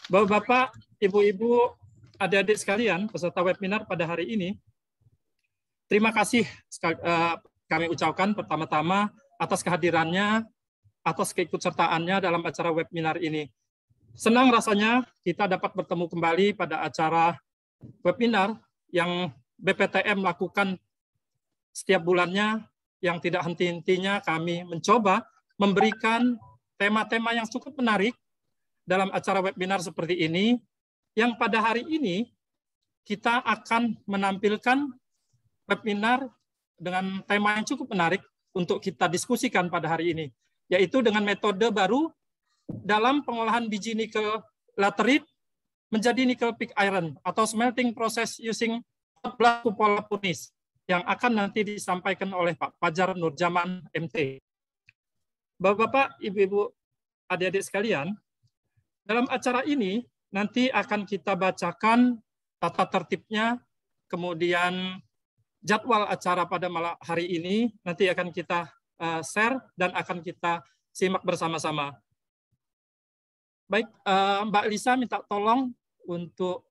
Bapak-bapak, ibu-ibu, adik-adik sekalian, peserta webinar pada hari ini, terima kasih kami ucapkan pertama-tama atas kehadirannya, atas keikutsertaannya dalam acara webinar ini. Senang rasanya kita dapat bertemu kembali pada acara webinar yang BPTM lakukan setiap bulannya, yang tidak henti-hentinya kami mencoba memberikan tema-tema yang cukup menarik dalam acara webinar seperti ini, yang pada hari ini kita akan menampilkan webinar dengan tema yang cukup menarik untuk kita diskusikan pada hari ini, yaitu dengan metode baru dalam pengolahan biji nikel laterite menjadi nickel pig iron atau smelting process using hot blast cupola furnace yang akan nanti disampaikan oleh Pak Fajar Nurjaman MT. Bapak-bapak, ibu-ibu, adik-adik sekalian, dalam acara ini nanti akan kita bacakan tata tertibnya, kemudian jadwal acara pada malam hari ini nanti akan kita share dan akan kita simak bersama-sama. Baik, Mbak Lisa minta tolong untuk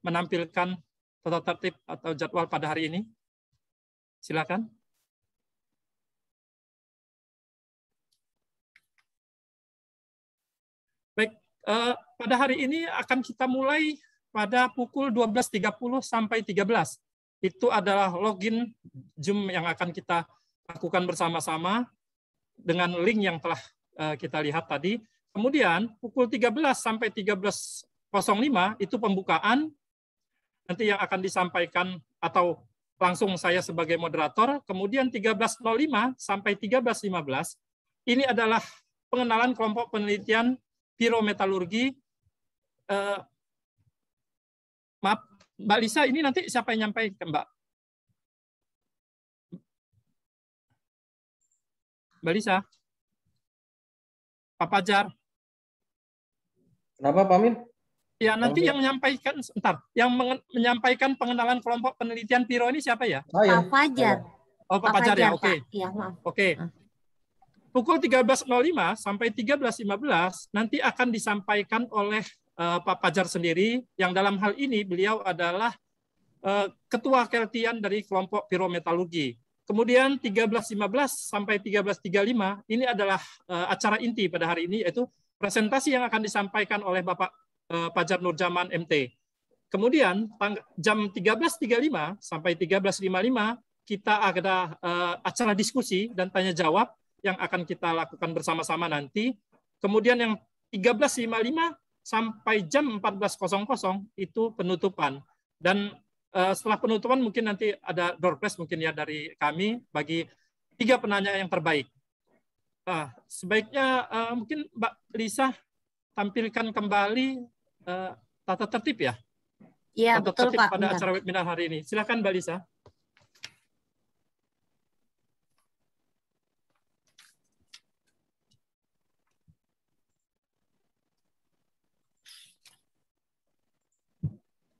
menampilkan tata tertib atau jadwal pada hari ini. Silakan. Baik, pada hari ini akan kita mulai pada pukul 12.30 sampai 13. Itu adalah login Zoom yang akan kita lakukan bersama-sama dengan link yang telah kita lihat tadi. Kemudian pukul 13 sampai 13.05 itu pembukaan, nanti yang akan disampaikan atau langsung saya sebagai moderator. Kemudian 13.05 sampai 13.15 ini adalah pengenalan kelompok penelitian pirometalurgi. Maaf, Mbak Lisa, ini nanti siapa yang nyampaikan, Mbak? Mbak Lisa? Pak Fajar? Kenapa, Pak Min? Ya, nanti yang menyampaikan, sebentar, yang menyampaikan pengenalan kelompok penelitian piro ini siapa ya? Pak Fajar. Oh, Pak Fajar ya, oke. Ya, maaf. Oke. Pukul 13.05 sampai 13.15 nanti akan disampaikan oleh Pak Fajar sendiri, yang dalam hal ini beliau adalah Ketua Keltian dari kelompok pirometalurgi. Kemudian 13.15 sampai 13.35 ini adalah acara inti pada hari ini, yaitu presentasi yang akan disampaikan oleh Bapak Fajar Nurjaman MT. Kemudian jam 13.35 sampai 13.55 kita ada acara diskusi dan tanya jawab yang akan kita lakukan bersama-sama nanti. Kemudian yang 13.55 sampai jam 14.00 itu penutupan. Dan setelah penutupan mungkin nanti ada door prize mungkin ya dari kami bagi 3 penanya yang terbaik. Sebaiknya mungkin Mbak Lisa tampilkan kembali tata tertib ya? Iya, tata betul tertib Pak. pada acara webinar hari ini. Silakan Mbak Lisa.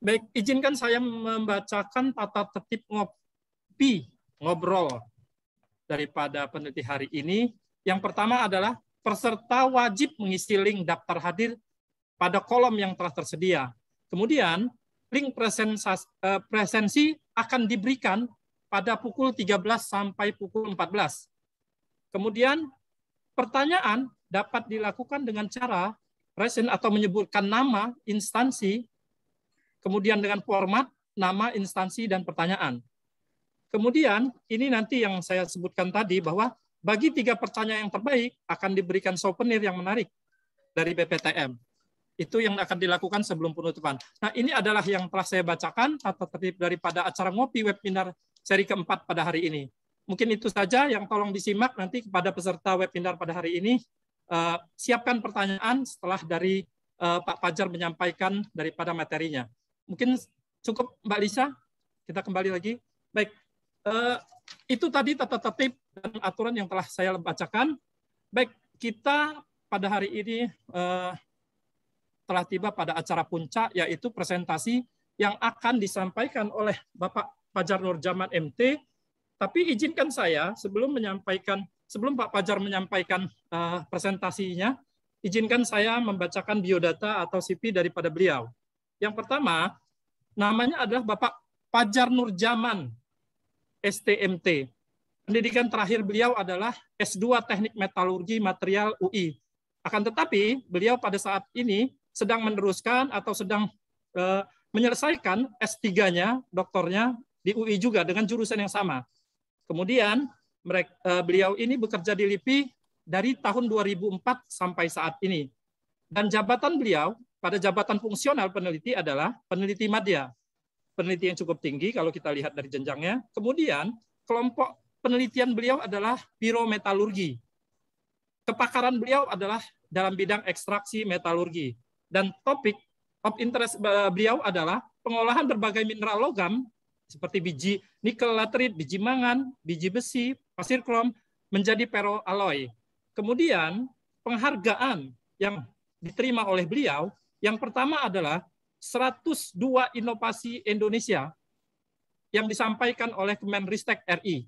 Baik, izinkan saya membacakan tata tertib ngobrol daripada peneliti hari ini. Yang pertama adalah peserta wajib mengisi link daftar hadir pada kolom yang telah tersedia. Kemudian, link presensi akan diberikan pada pukul 13 sampai pukul 14. Kemudian, pertanyaan dapat dilakukan dengan cara present atau menyebutkan nama, instansi, kemudian dengan format, nama, instansi, dan pertanyaan. Kemudian, ini nanti yang saya sebutkan tadi, bahwa bagi 3 pertanyaan yang terbaik, akan diberikan souvenir yang menarik dari BPTM. Itu yang akan dilakukan sebelum penutupan. Nah, ini adalah yang telah saya bacakan, tata tertib daripada acara ngopi webinar seri keempat pada hari ini. Mungkin itu saja yang tolong disimak nanti kepada peserta webinar pada hari ini. Siapkan pertanyaan setelah dari Pak Fajar menyampaikan daripada materinya. Mungkin cukup Mbak Lisa, kita kembali lagi. Baik, itu tadi tata tertib dan aturan yang telah saya bacakan. Baik, kita pada hari ini telah tiba pada acara puncak, yaitu presentasi yang akan disampaikan oleh Bapak Fajar Nurjaman MT. Tapi izinkan saya sebelum Pak Fajar menyampaikan presentasinya, izinkan saya membacakan biodata atau CV daripada beliau. Yang pertama, namanya adalah Bapak Fajar Nurjaman, STMT. Pendidikan terakhir beliau adalah S2 Teknik Metalurgi Material UI. Akan tetapi, beliau pada saat ini sedang meneruskan atau sedang menyelesaikan S3-nya, doktornya di UI juga dengan jurusan yang sama. Kemudian beliau ini bekerja di LIPI dari tahun 2004 sampai saat ini. Dan jabatan beliau pada jabatan fungsional peneliti adalah peneliti madya. Peneliti yang cukup tinggi kalau kita lihat dari jenjangnya. Kemudian kelompok penelitian beliau adalah pirometalurgi. Kepakaran beliau adalah dalam bidang ekstraksi metalurgi. Dan topik of interest beliau adalah pengolahan berbagai mineral logam seperti biji nikel laterit, biji mangan, biji besi, pasir krom menjadi ferroalloy. Kemudian penghargaan yang diterima oleh beliau, yang pertama adalah 102 inovasi Indonesia yang disampaikan oleh Kemenristek RI.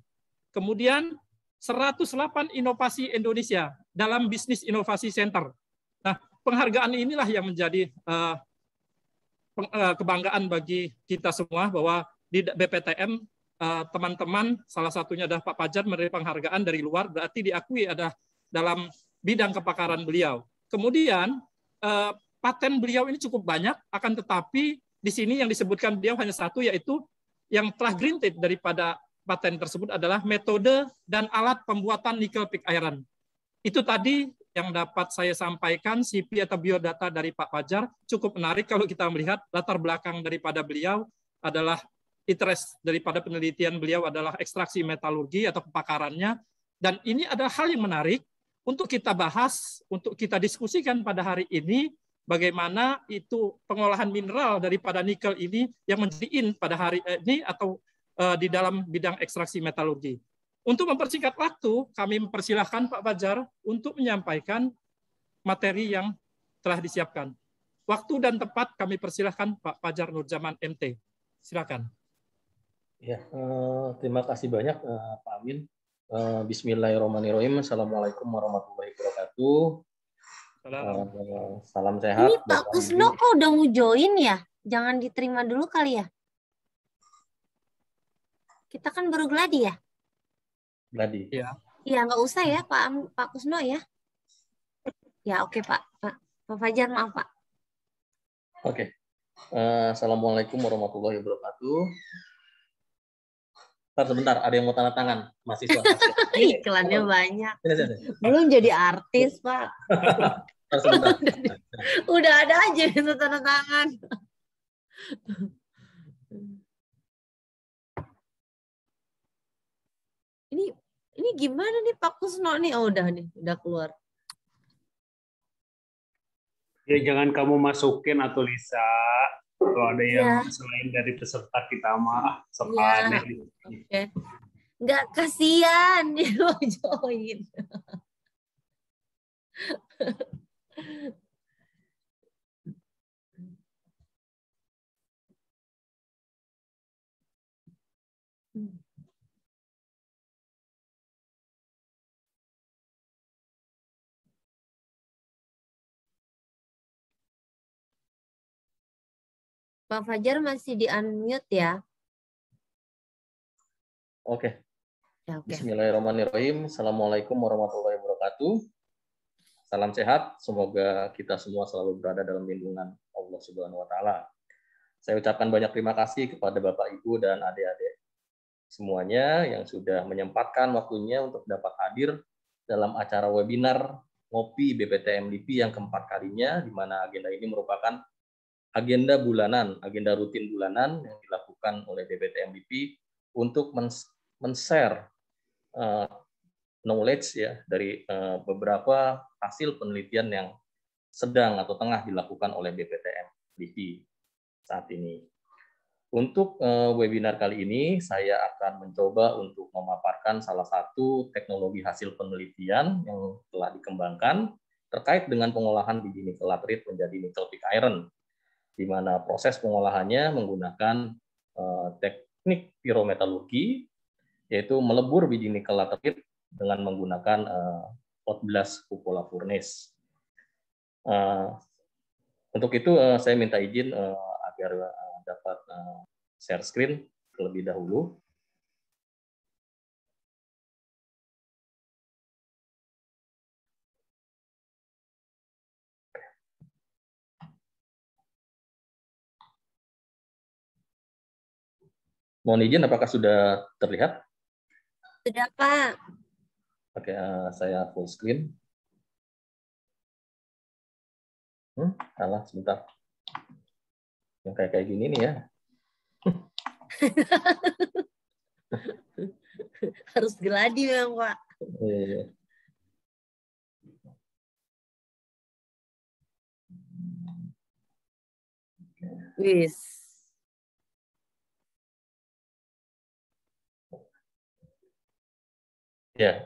Kemudian 108 inovasi Indonesia dalam bisnis inovasi center. Nah, penghargaan inilah yang menjadi kebanggaan bagi kita semua bahwa di BPTM teman-teman salah satunya adalah Pak Fajar menerima penghargaan dari luar, berarti diakui ada dalam bidang kepakaran beliau. Kemudian paten beliau ini cukup banyak, akan tetapi di sini yang disebutkan beliau hanya satu, yaitu yang telah granted daripada paten tersebut adalah metode dan alat pembuatan nickel pig iron. Itu tadi yang dapat saya sampaikan. CV atau biodata dari Pak Fajar cukup menarik kalau kita melihat latar belakang daripada beliau adalah interest daripada penelitian beliau adalah ekstraksi metalurgi atau kepakarannya. Dan ini adalah hal yang menarik untuk kita bahas, untuk kita diskusikan pada hari ini, bagaimana itu pengolahan mineral daripada nikel ini yang menjadi in pada hari ini atau di dalam bidang ekstraksi metalurgi. Untuk mempersingkat waktu, kami mempersilahkan Pak Fajar untuk menyampaikan materi yang telah disiapkan. Waktu dan tempat kami persilahkan Pak Fajar Nurjaman MT. Silakan. Ya, terima kasih banyak Pak Amin. Bismillahirrahmanirrahim. Assalamualaikum warahmatullahi wabarakatuh. Salam sehat. Ini Pak Kusno kok udah mau join ya? Jangan diterima dulu kali ya? Kita kan baru gladi ya? Gladi. Iya. Iya, nggak usah ya Pak Kusno ya? Ya oke Pak. Pak Fajar maaf Pak. Oke. Assalamualaikum warahmatullahi wabarakatuh. Sebentar, ada yang mau tanda tangan mahasiswa. Iklannya banyak. Belum jadi artis, Pak. Udah ada aja itu tanda tangan. Ini gimana nih Pak Kusno nih? Oh, udah keluar. Ya jangan kamu masukin atau Lisa. Kalau ada yang selain dari peserta kita mah aneh. Oke. Nggak kasihan dia mau join. Pak Fajar masih di-unmute ya? Oke. Ya, oke. Bismillahirrahmanirrahim. Assalamualaikum warahmatullahi wabarakatuh. Salam sehat. Semoga kita semua selalu berada dalam lindungan Allah Subhanahu wa taala. Saya ucapkan banyak terima kasih kepada Bapak, Ibu, dan adik-adik semuanya yang sudah menyempatkan waktunya untuk dapat hadir dalam acara webinar Ngopi BPTM LIPI yang keempat kalinya, di mana agenda ini merupakan agenda bulanan, agenda rutin bulanan yang dilakukan oleh BPTM LIPI untuk men-share knowledge ya dari beberapa hasil penelitian yang sedang atau tengah dilakukan oleh BPTM LIPI saat ini. Untuk webinar kali ini, saya akan mencoba untuk memaparkan salah satu teknologi hasil penelitian yang telah dikembangkan terkait dengan pengolahan biji nikel laterit menjadi nickel pig iron, di mana proses pengolahannya menggunakan teknik pirometalurgi, yaitu melebur biji nikel laterit dengan menggunakan hot blast cupola furnace. Untuk itu saya minta izin agar dapat share screen terlebih dahulu. Mohon izin, apakah sudah terlihat? Sudah, Pak. Oke, saya full screen. Salah, sebentar. Yang kayak gini nih ya. Harus geladi memang, Pak. Wis. Ya,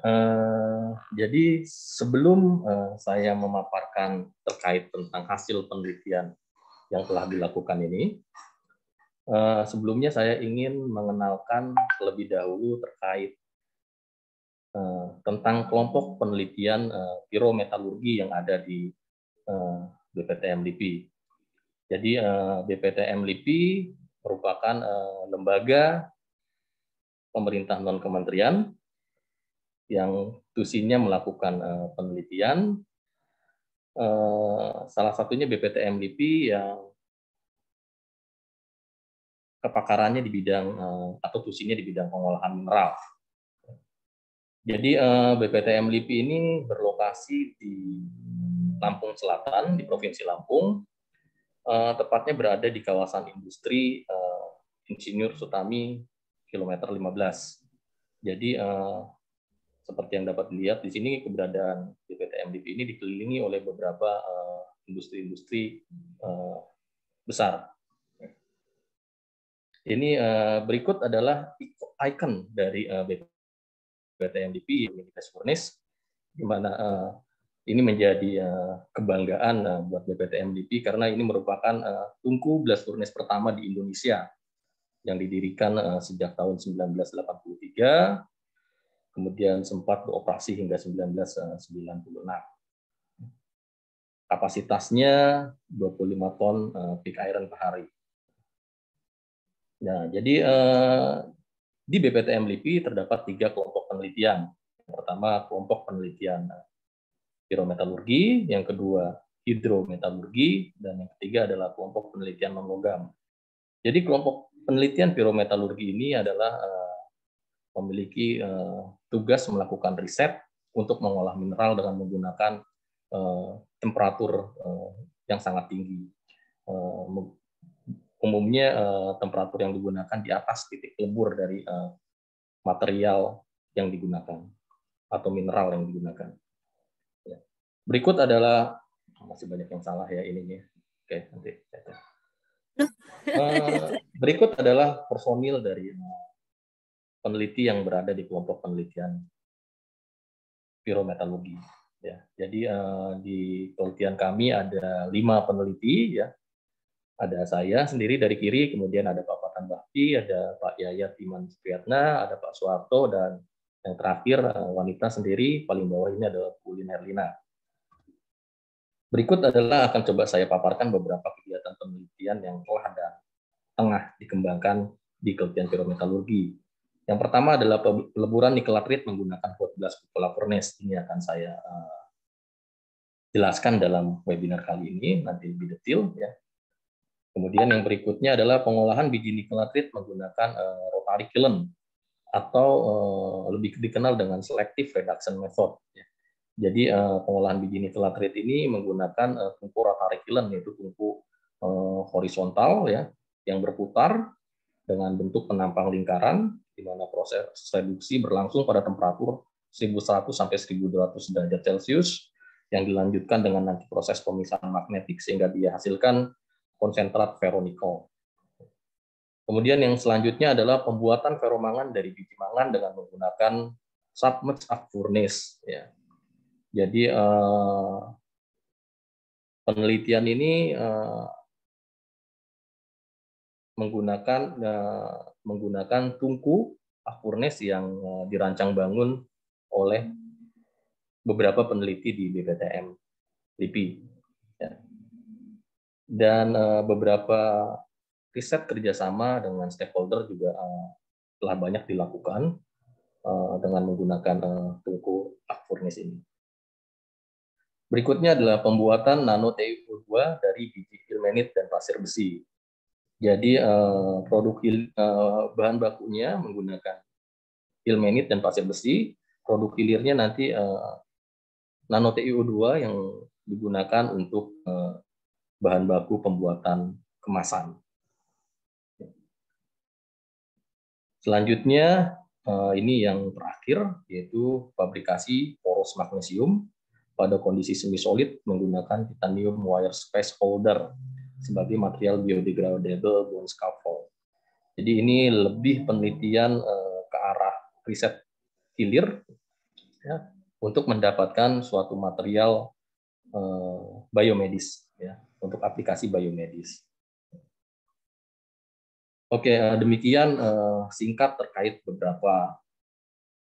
jadi sebelum saya memaparkan terkait tentang hasil penelitian yang telah dilakukan ini, sebelumnya saya ingin mengenalkan terlebih dahulu terkait tentang kelompok penelitian pirometalurgi yang ada di BPTM LIPI. Jadi BPTM LIPI merupakan lembaga pemerintah non-kementerian yang tusinya melakukan penelitian, salah satunya BPTM LIPI yang kepakarannya di bidang atau tusinya di bidang pengolahan mineral. Jadi BPTM LIPI ini berlokasi di Lampung Selatan, di Provinsi Lampung, tepatnya berada di kawasan industri Insinyur Sutami kilometer 15. Jadi seperti yang dapat dilihat di sini, keberadaan BPTM LIPI ini dikelilingi oleh beberapa industri-industri besar. Ini berikut adalah icon dari BPTM LIPI, Gas Furnace, di mana ini menjadi kebanggaan buat BPTM LIPI karena ini merupakan tungku blast furnace pertama di Indonesia yang didirikan sejak tahun 1983. Kemudian sempat beroperasi hingga 1996. Kapasitasnya 25 ton peak iron per hari. Nah, jadi di BPTM LIPI terdapat 3 kelompok penelitian. Yang pertama, kelompok penelitian pirometalurgi, yang kedua, hidrometalurgi, dan yang ketiga adalah kelompok penelitian non-logam. Jadi kelompok penelitian pirometalurgi ini adalah memiliki tugas melakukan riset untuk mengolah mineral dengan menggunakan temperatur yang sangat tinggi. Umumnya temperatur yang digunakan di atas titik lebur dari material yang digunakan atau mineral yang digunakan. Ya. Berikut adalah, masih banyak yang salah ya ininya. Oke, nanti. Berikut adalah personil dari peneliti yang berada di kelompok penelitian pirometalurgi. Ya, jadi di penelitian kami ada 5 peneliti, ya. Ada saya sendiri dari kiri, kemudian ada Pak Fatan Bakti, ada Pak Yayat Iman Supriyatna, ada Pak Soeharto, dan yang terakhir wanita sendiri, paling bawah ini adalah Bu Lin Herlina. Berikut adalah akan coba saya paparkan beberapa kegiatan penelitian yang telah dan tengah dikembangkan di penelitian pirometalurgi. Yang pertama adalah peleburan nikelatrit menggunakan hot blast cupola furnace. Ini akan saya jelaskan dalam webinar kali ini, nanti lebih detail, ya. Kemudian yang berikutnya adalah pengolahan biji nikelatrit menggunakan rotary kiln atau lebih dikenal dengan selective reduction method. Ya. Jadi pengolahan biji nikelatrit ini menggunakan tungku rotary kiln, yaitu tungku horizontal, ya, yang berputar dengan bentuk penampang lingkaran, di mana proses reduksi berlangsung pada temperatur 1100 sampai 1200 derajat Celcius, yang dilanjutkan dengan nanti proses pemisahan magnetik sehingga dihasilkan konsentrat ferronikel. Kemudian yang selanjutnya adalah pembuatan ferromangan dari biji mangan dengan menggunakan submerged arc furnace. Ya. Jadi penelitian ini menggunakan tungku arc furnace yang dirancang bangun oleh beberapa peneliti di BPTM LIPI. Dan beberapa riset kerjasama dengan stakeholder juga telah banyak dilakukan dengan menggunakan tungku arc furnace ini. Berikutnya adalah pembuatan nano TiO2 dari biji ilmenit dan pasir besi. Jadi produk bahan bakunya menggunakan ilmenit dan pasir besi, produk hilirnya nanti nano TiO2 yang digunakan untuk bahan baku pembuatan kemasan. Selanjutnya ini yang terakhir, yaitu fabrikasi poros magnesium pada kondisi semi solid menggunakan titanium wire space holder sebagai material biodegradable bond scaffold. Jadi ini lebih penelitian ke arah riset hilir ya, untuk mendapatkan suatu material biomedis ya, untuk aplikasi biomedis. Oke, demikian singkat terkait beberapa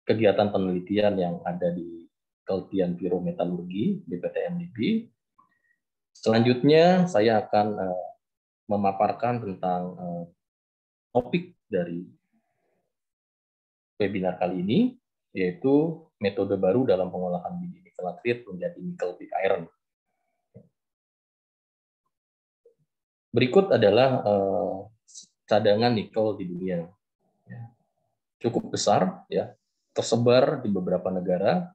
kegiatan penelitian yang ada di Keltian Pirometalurgi BPTNDP. Selanjutnya saya akan memaparkan tentang topik dari webinar kali ini, yaitu metode baru dalam pengolahan biji nikel latrit menjadi nickel pig iron. Berikut adalah cadangan nikel di dunia. Cukup besar, ya, tersebar di beberapa negara,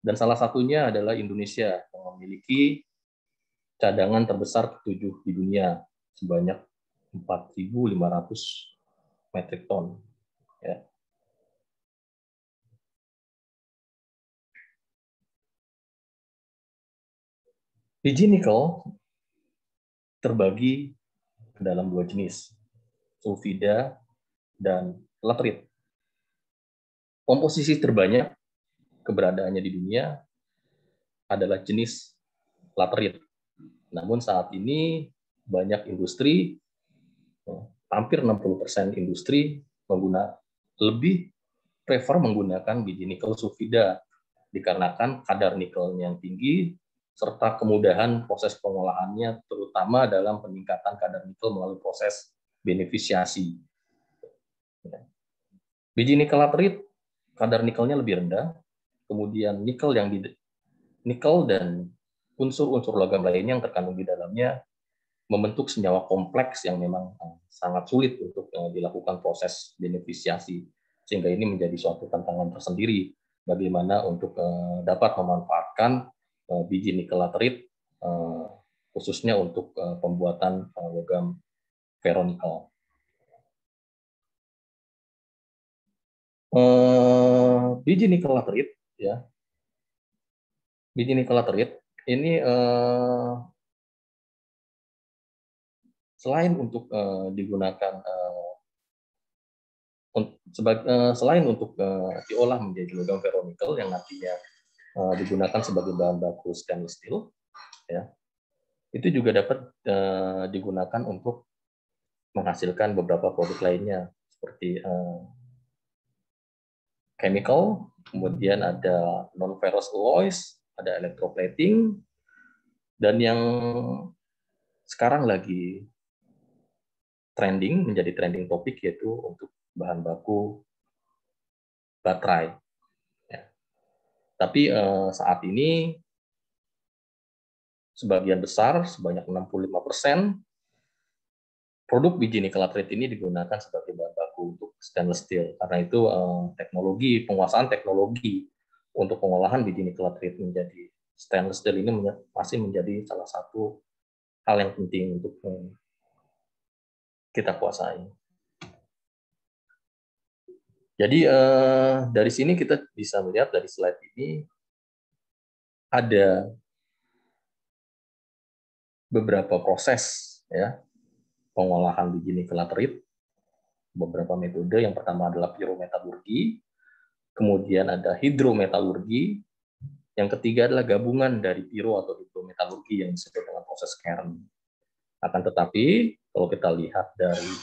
dan salah satunya adalah Indonesia yang memiliki cadangan terbesar ke-7 di dunia sebanyak 4.500 metrik ton. Ya. Biji nikel terbagi ke dalam 2 jenis, sulfida dan latrit. Komposisi terbanyak keberadaannya di dunia adalah jenis latrit. Namun saat ini banyak industri, hampir 60% industri lebih prefer menggunakan biji nikel sulfida dikarenakan kadar nikelnya yang tinggi serta kemudahan proses pengolahannya, terutama dalam peningkatan kadar nikel melalui proses beneficiasi. Biji nikel latrit kadar nikelnya lebih rendah, kemudian nikel dan unsur-unsur logam lainnya yang terkandung di dalamnya membentuk senyawa kompleks yang memang sangat sulit untuk dilakukan proses beneficiasi, sehingga ini menjadi suatu tantangan tersendiri bagaimana untuk dapat memanfaatkan biji nikel latrit khususnya untuk pembuatan logam ferronikel. Biji nikel latrit, ya, biji nikel latrit ini selain untuk digunakan selain untuk diolah menjadi logam ferronikel yang nantinya digunakan sebagai bahan baku stainless steel, ya, itu juga dapat digunakan untuk menghasilkan beberapa produk lainnya seperti chemical, kemudian ada non-ferrous alloys, ada electroplating, dan yang sekarang lagi menjadi trending topik yaitu untuk bahan baku baterai. Ya. Tapi saat ini sebagian besar, sebanyak 65%, produk biji nikel latrit ini digunakan sebagai bahan baku untuk stainless steel. Karena itu penguasaan teknologi untuk pengolahan biji nikel latrit menjadi stainless steel ini masih menjadi salah satu hal yang penting untuk kita kuasai. Jadi dari sini kita bisa melihat dari slide ini ada beberapa proses, ya, pengolahan biji nikel latrit, beberapa metode. Yang pertama adalah pirometalurgi, kemudian ada hidrometalurgi, yang ketiga adalah gabungan dari piro atau hidrometalurgi yang disebut dengan proses Kern. Akan tetapi kalau kita lihat dari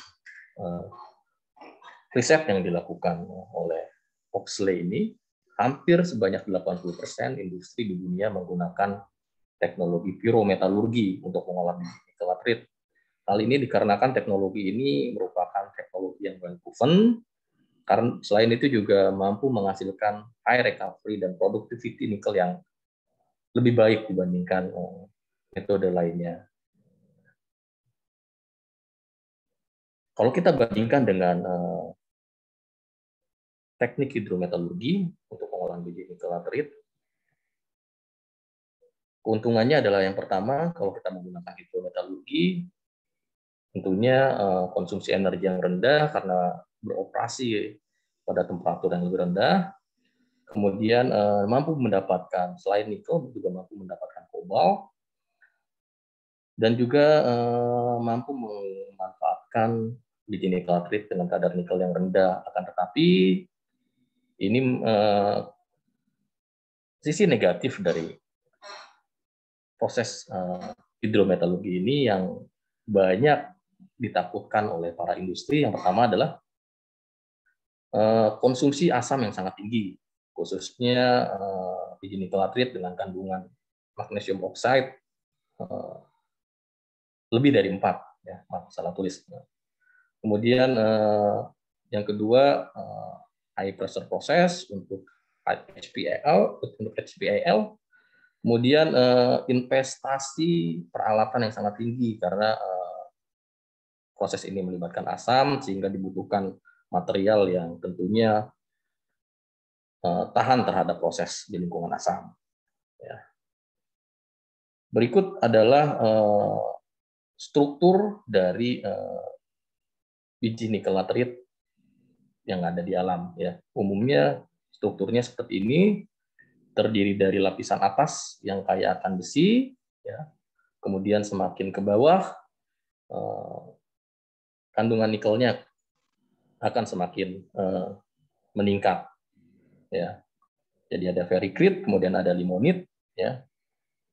riset yang dilakukan oleh Oxley ini, hampir sebanyak 80% industri di dunia menggunakan teknologi pirometalurgi untuk mengolah biji laterite. Hal ini dikarenakan teknologi ini merupakan teknologi yang well proven, karena selain itu juga mampu menghasilkan high recovery dan productivity nikel yang lebih baik dibandingkan metode lainnya. Kalau kita bandingkan dengan teknik hidrometalurgi untuk pengolahan biji nikel laterite, keuntungannya adalah yang pertama, kalau kita menggunakan hidrometalurgi, tentunya konsumsi energi yang rendah karena beroperasi pada temperatur yang lebih rendah. Kemudian mampu mendapatkan, selain nikel, juga mampu mendapatkan kobalt, dan juga mampu memanfaatkan biji nikel laterite dengan kadar nikel yang rendah. Akan tetapi, ini sisi negatif dari proses hidrometalurgi ini yang banyak ditakutkan oleh para industri. Yang pertama adalah konsumsi asam yang sangat tinggi, khususnya biji nikel laterite dengan kandungan magnesium oxide lebih dari 4, ya, maaf salah tulis. Kemudian yang kedua high pressure process untuk HPAL. Kemudian investasi peralatan yang sangat tinggi karena proses ini melibatkan asam sehingga dibutuhkan material yang tentunya tahan terhadap proses di lingkungan asam. Ya. Berikut adalah struktur dari biji nikel laterite yang ada di alam. Ya. Umumnya strukturnya seperti ini, terdiri dari lapisan atas yang kaya akan besi, ya. Kemudian semakin ke bawah kandungan nikelnya akan semakin meningkat, ya. Jadi ada ferricrit, kemudian ada limonit, ya.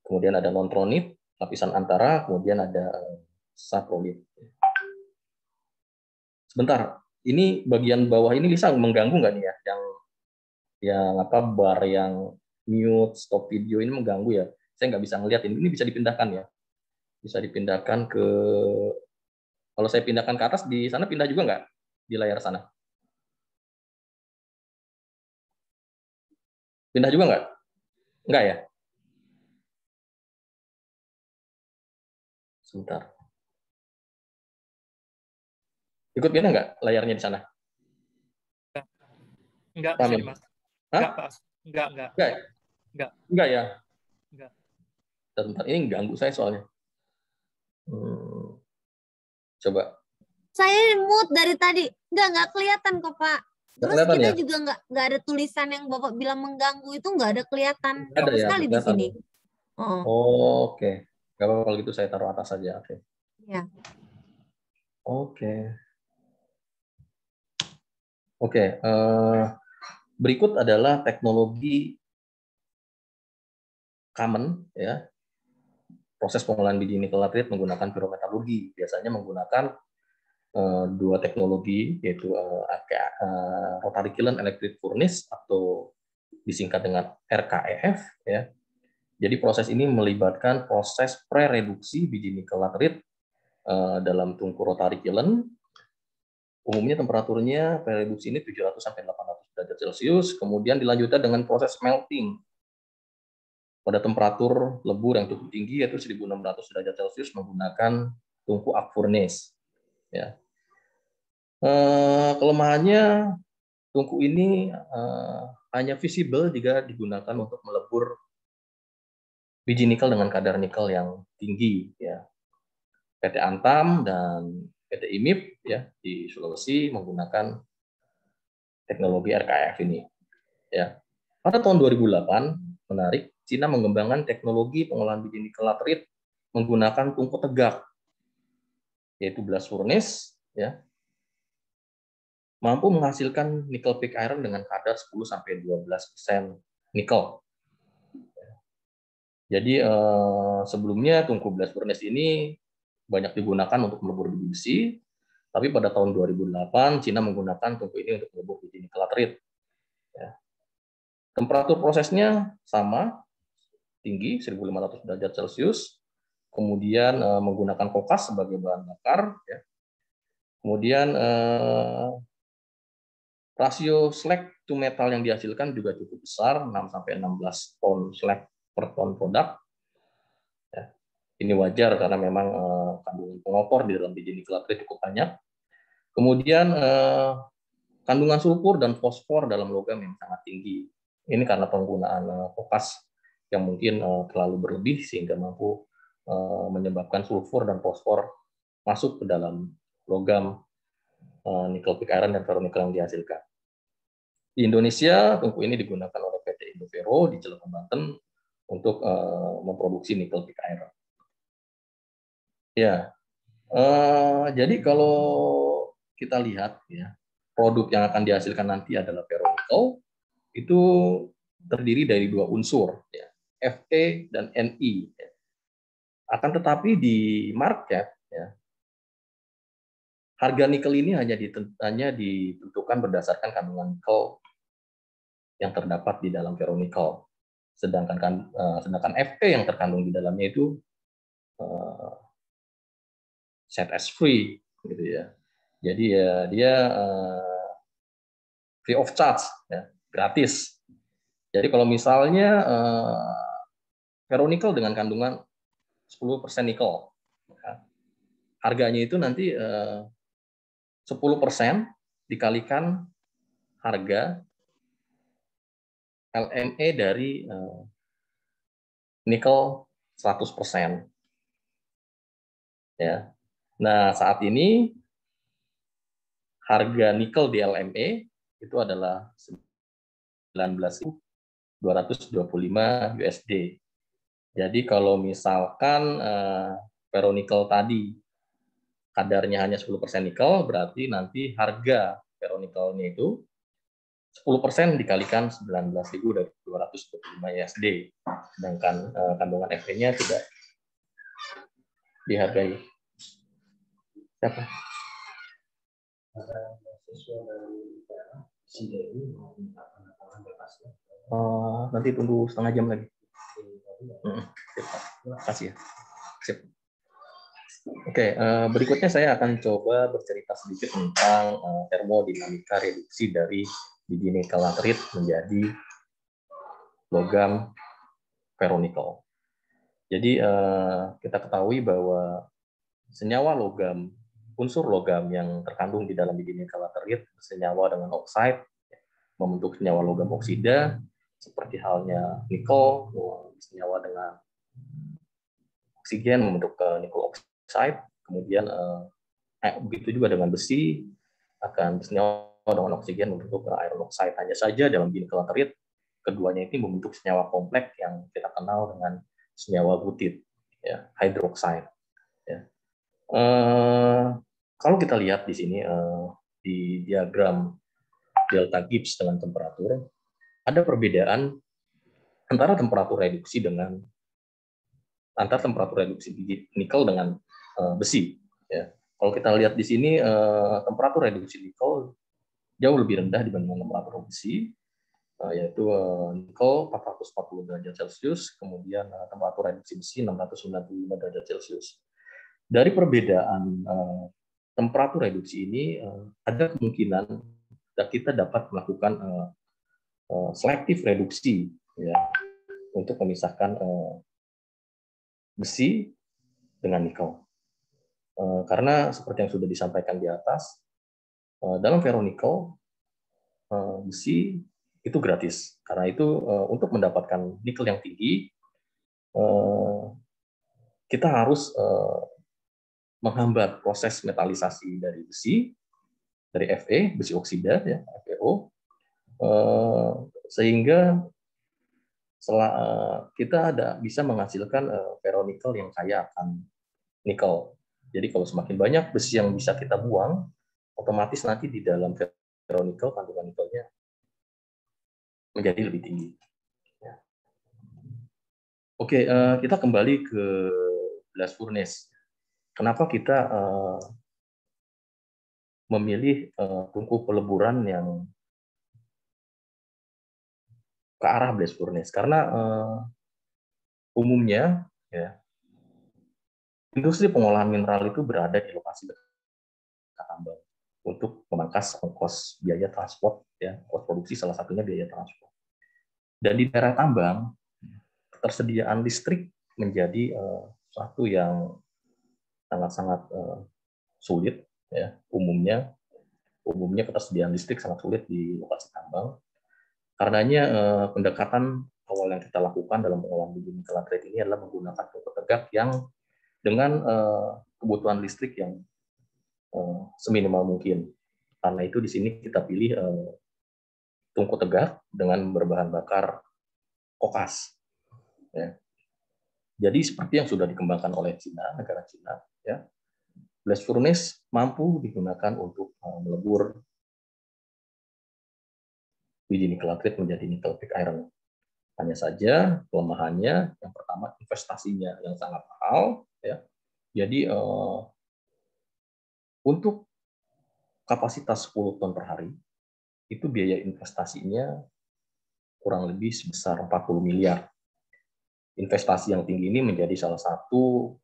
Kemudian ada nontronit, lapisan antara, kemudian ada saprolit. Sebentar, ini bagian bawah ini Lisa mengganggu nggak nih ya? Yang bar yang mute, stop video ini mengganggu ya? Saya nggak bisa ngelihat ini. Ini bisa dipindahkan ya? Bisa dipindahkan ke, kalau saya pindahkan ke atas, di sana pindah juga nggak? Di layar sana? Pindah juga nggak? Nggak ya? Sebentar. Ikut pindah nggak layarnya di sana? Enggak di sini, Mas. Enggak, Pak. Enggak. Enggak ya? Enggak. Bentar, ini ganggu saya soalnya. Coba. Saya mood dari tadi. Nggak kelihatan kok, Pak. Terus Kelihatan, kita ya? juga nggak ada tulisan yang Bapak bilang mengganggu itu nggak ada kelihatan Ada ya, sekali di sini. Oh, oke. Nggak apa-apa kalau gitu saya taruh atas saja. Oke. Ya. Oke. Berikut adalah teknologi common, ya. Proses pengolahan biji nikel laterite menggunakan pyrometalurgi. Biasanya menggunakan dua teknologi, yaitu rotary kiln electric furnace atau disingkat dengan RKEF, ya. Jadi proses ini melibatkan proses pre-reduksi biji nikel laterite dalam tungku rotary kiln. Umumnya temperaturnya pre-reduksi ini 700 sampai 800 derajat Celcius, kemudian dilanjutkan dengan proses smelting pada temperatur lebur yang cukup tinggi, yaitu 1600 derajat Celcius menggunakan tungku arc furnace. Ya. Kelemahannya, tungku ini hanya visible jika digunakan untuk melebur biji nikel dengan kadar nikel yang tinggi. Ya. PT Antam dan PT IMIP, ya, di Sulawesi menggunakan teknologi RKEF ini. Ya. Pada tahun 2008, menarik, Cina mengembangkan teknologi pengolahan biji nikel laterite menggunakan tungku tegak, yaitu blast furnace, ya, mampu menghasilkan nickel pig iron dengan kadar 10-12% nikel. Jadi sebelumnya tungku blast furnace ini banyak digunakan untuk melebur biji besi, tapi pada tahun 2008 Cina menggunakan tungku ini untuk melebur biji nikel laterite. Ya. Temperatur prosesnya sama, tinggi 1500 derajat Celcius. kemudian menggunakan kokas sebagai bahan bakar, ya. Kemudian rasio slag to metal yang dihasilkan juga cukup besar, 6-16 ton slag per ton produk. Ya. Ini wajar karena memang kandungan pengopor di dalam biji nikel laterit cukup banyak. Kemudian kandungan sulfur dan fosfor dalam logam yang sangat tinggi. Ini karena penggunaan kokas yang mungkin terlalu berlebih sehingga mampu menyebabkan sulfur dan fosfor masuk ke dalam logam nikel pig iron dan ferronikel yang dihasilkan. Di Indonesia, tungku ini digunakan oleh PT Indovero di Cilegon, Banten untuk memproduksi nikel pig iron. Ya, jadi kalau kita lihat ya, produk yang akan dihasilkan nanti adalah ferronikel, itu terdiri dari dua unsur, ya, Fe dan Ni. Ya. Akan tetapi di market, ya, harga nikel ini hanya ditentukan berdasarkan kandungan nikel yang terdapat di dalam ferronikel. Sedangkan Fe yang terkandung di dalamnya itu set as free, gitu ya. Jadi ya dia free of charge, ya, gratis. Jadi kalau misalnya ferronikel dengan kandungan 10% nikel, ya, harganya itu nanti 10% dikalikan harga LME dari nikel 100%. Ya. Nah, saat ini harga nikel di LME itu adalah 19.225 USD. Jadi kalau misalkan ferronikel tadi kadarnya hanya 10% nikel, berarti nanti harga ferronikelnya itu 10% dikalikan 19.225 USD. Sedangkan kandungan Fe-nya tidak dihargai. Siapa? Nanti tunggu setengah jam lagi. Terima kasih ya. Sip. Oke, berikutnya saya akan coba bercerita sedikit tentang termodinamika reduksi dari biji nikel laterit menjadi logam ferronikel. Jadi kita ketahui bahwa senyawa logam, unsur logam yang terkandung di dalam biji nikel laterit bersenyawa dengan oksida, membentuk senyawa logam oksida, seperti halnya nikel, senyawa dengan oksigen membentuk nikel oksida, kemudian begitu juga dengan besi akan bersenyawa dengan oksigen membentuk iron oxide. Hanya saja dalam biji nikel laterit keduanya ini membentuk senyawa kompleks yang kita kenal dengan senyawa butit, ya, hydroxide. Ya. Kalau kita lihat di sini di diagram delta Gibbs dengan temperatur, ada perbedaan antara temperatur reduksi biji nikel dengan besi. Ya. Kalau kita lihat di sini temperatur reduksi nikel jauh lebih rendah dibandingkan temperatur besi, yaitu nikel 440 derajat Celcius, kemudian temperatur reduksi besi 695 derajat Celcius. Dari perbedaan temperatur reduksi ini ada kemungkinan kita dapat melakukan selektif reduksi, ya, untuk memisahkan besi dengan nikel. Karena seperti yang sudah disampaikan di atas, dalam ferronikel besi itu gratis. Karena itu untuk mendapatkan nikel yang tinggi, kita harus menghambat proses metalisasi dari besi, dari Fe, besi oksida, ya, FeO, sehingga kita bisa menghasilkan ferronikel yang kaya akan nikel. Jadi kalau semakin banyak besi yang bisa kita buang, otomatis nanti di dalam ferronikel kandungan nikelnya menjadi lebih tinggi. Ya. Oke, kita kembali ke blast furnace. Kenapa kita memilih tungku peleburan yang ke arah blast furnace? Karena umumnya, ya, industri pengolahan mineral itu berada di lokasi dekat tambang untuk memangkas ongkos biaya transport, ya, ongkos produksi salah satunya biaya transport. Dan di daerah tambang, ketersediaan listrik menjadi suatu yang sangat-sangat sulit, ya. Umumnya ketersediaan listrik sangat sulit di lokasi tambang. Karenanya pendekatan awal yang kita lakukan dalam pengolahan biji nikel laterite ini adalah menggunakan tungku tegak yang dengan kebutuhan listrik yang seminimal mungkin. Karena itu di sini kita pilih tungku tegak dengan berbahan bakar kokas. Ya. Jadi seperti yang sudah dikembangkan oleh Cina, negara Cina, ya, blast furnace mampu digunakan untuk melebur biji nikel laterite menjadi nikel pig iron. Hanya saja kelemahannya yang pertama investasinya yang sangat mahal, ya. Jadi untuk kapasitas 10 ton per hari itu biaya investasinya kurang lebih sebesar 40 miliar. Investasi yang tinggi ini menjadi salah satu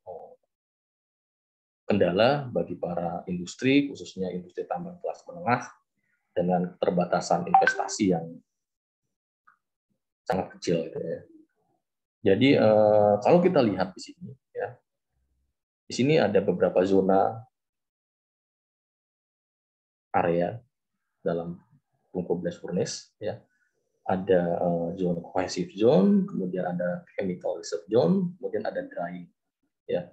kendala bagi para industri, khususnya industri tambang kelas menengah dengan keterbatasan investasi yang sangat kecil, gitu ya. Jadi kalau kita lihat di sini, ya, di sini ada beberapa zona area dalam tungku blast furnace, ya. Ada zona cohesive zone, kemudian ada chemical reserve zone, kemudian ada drying, ya.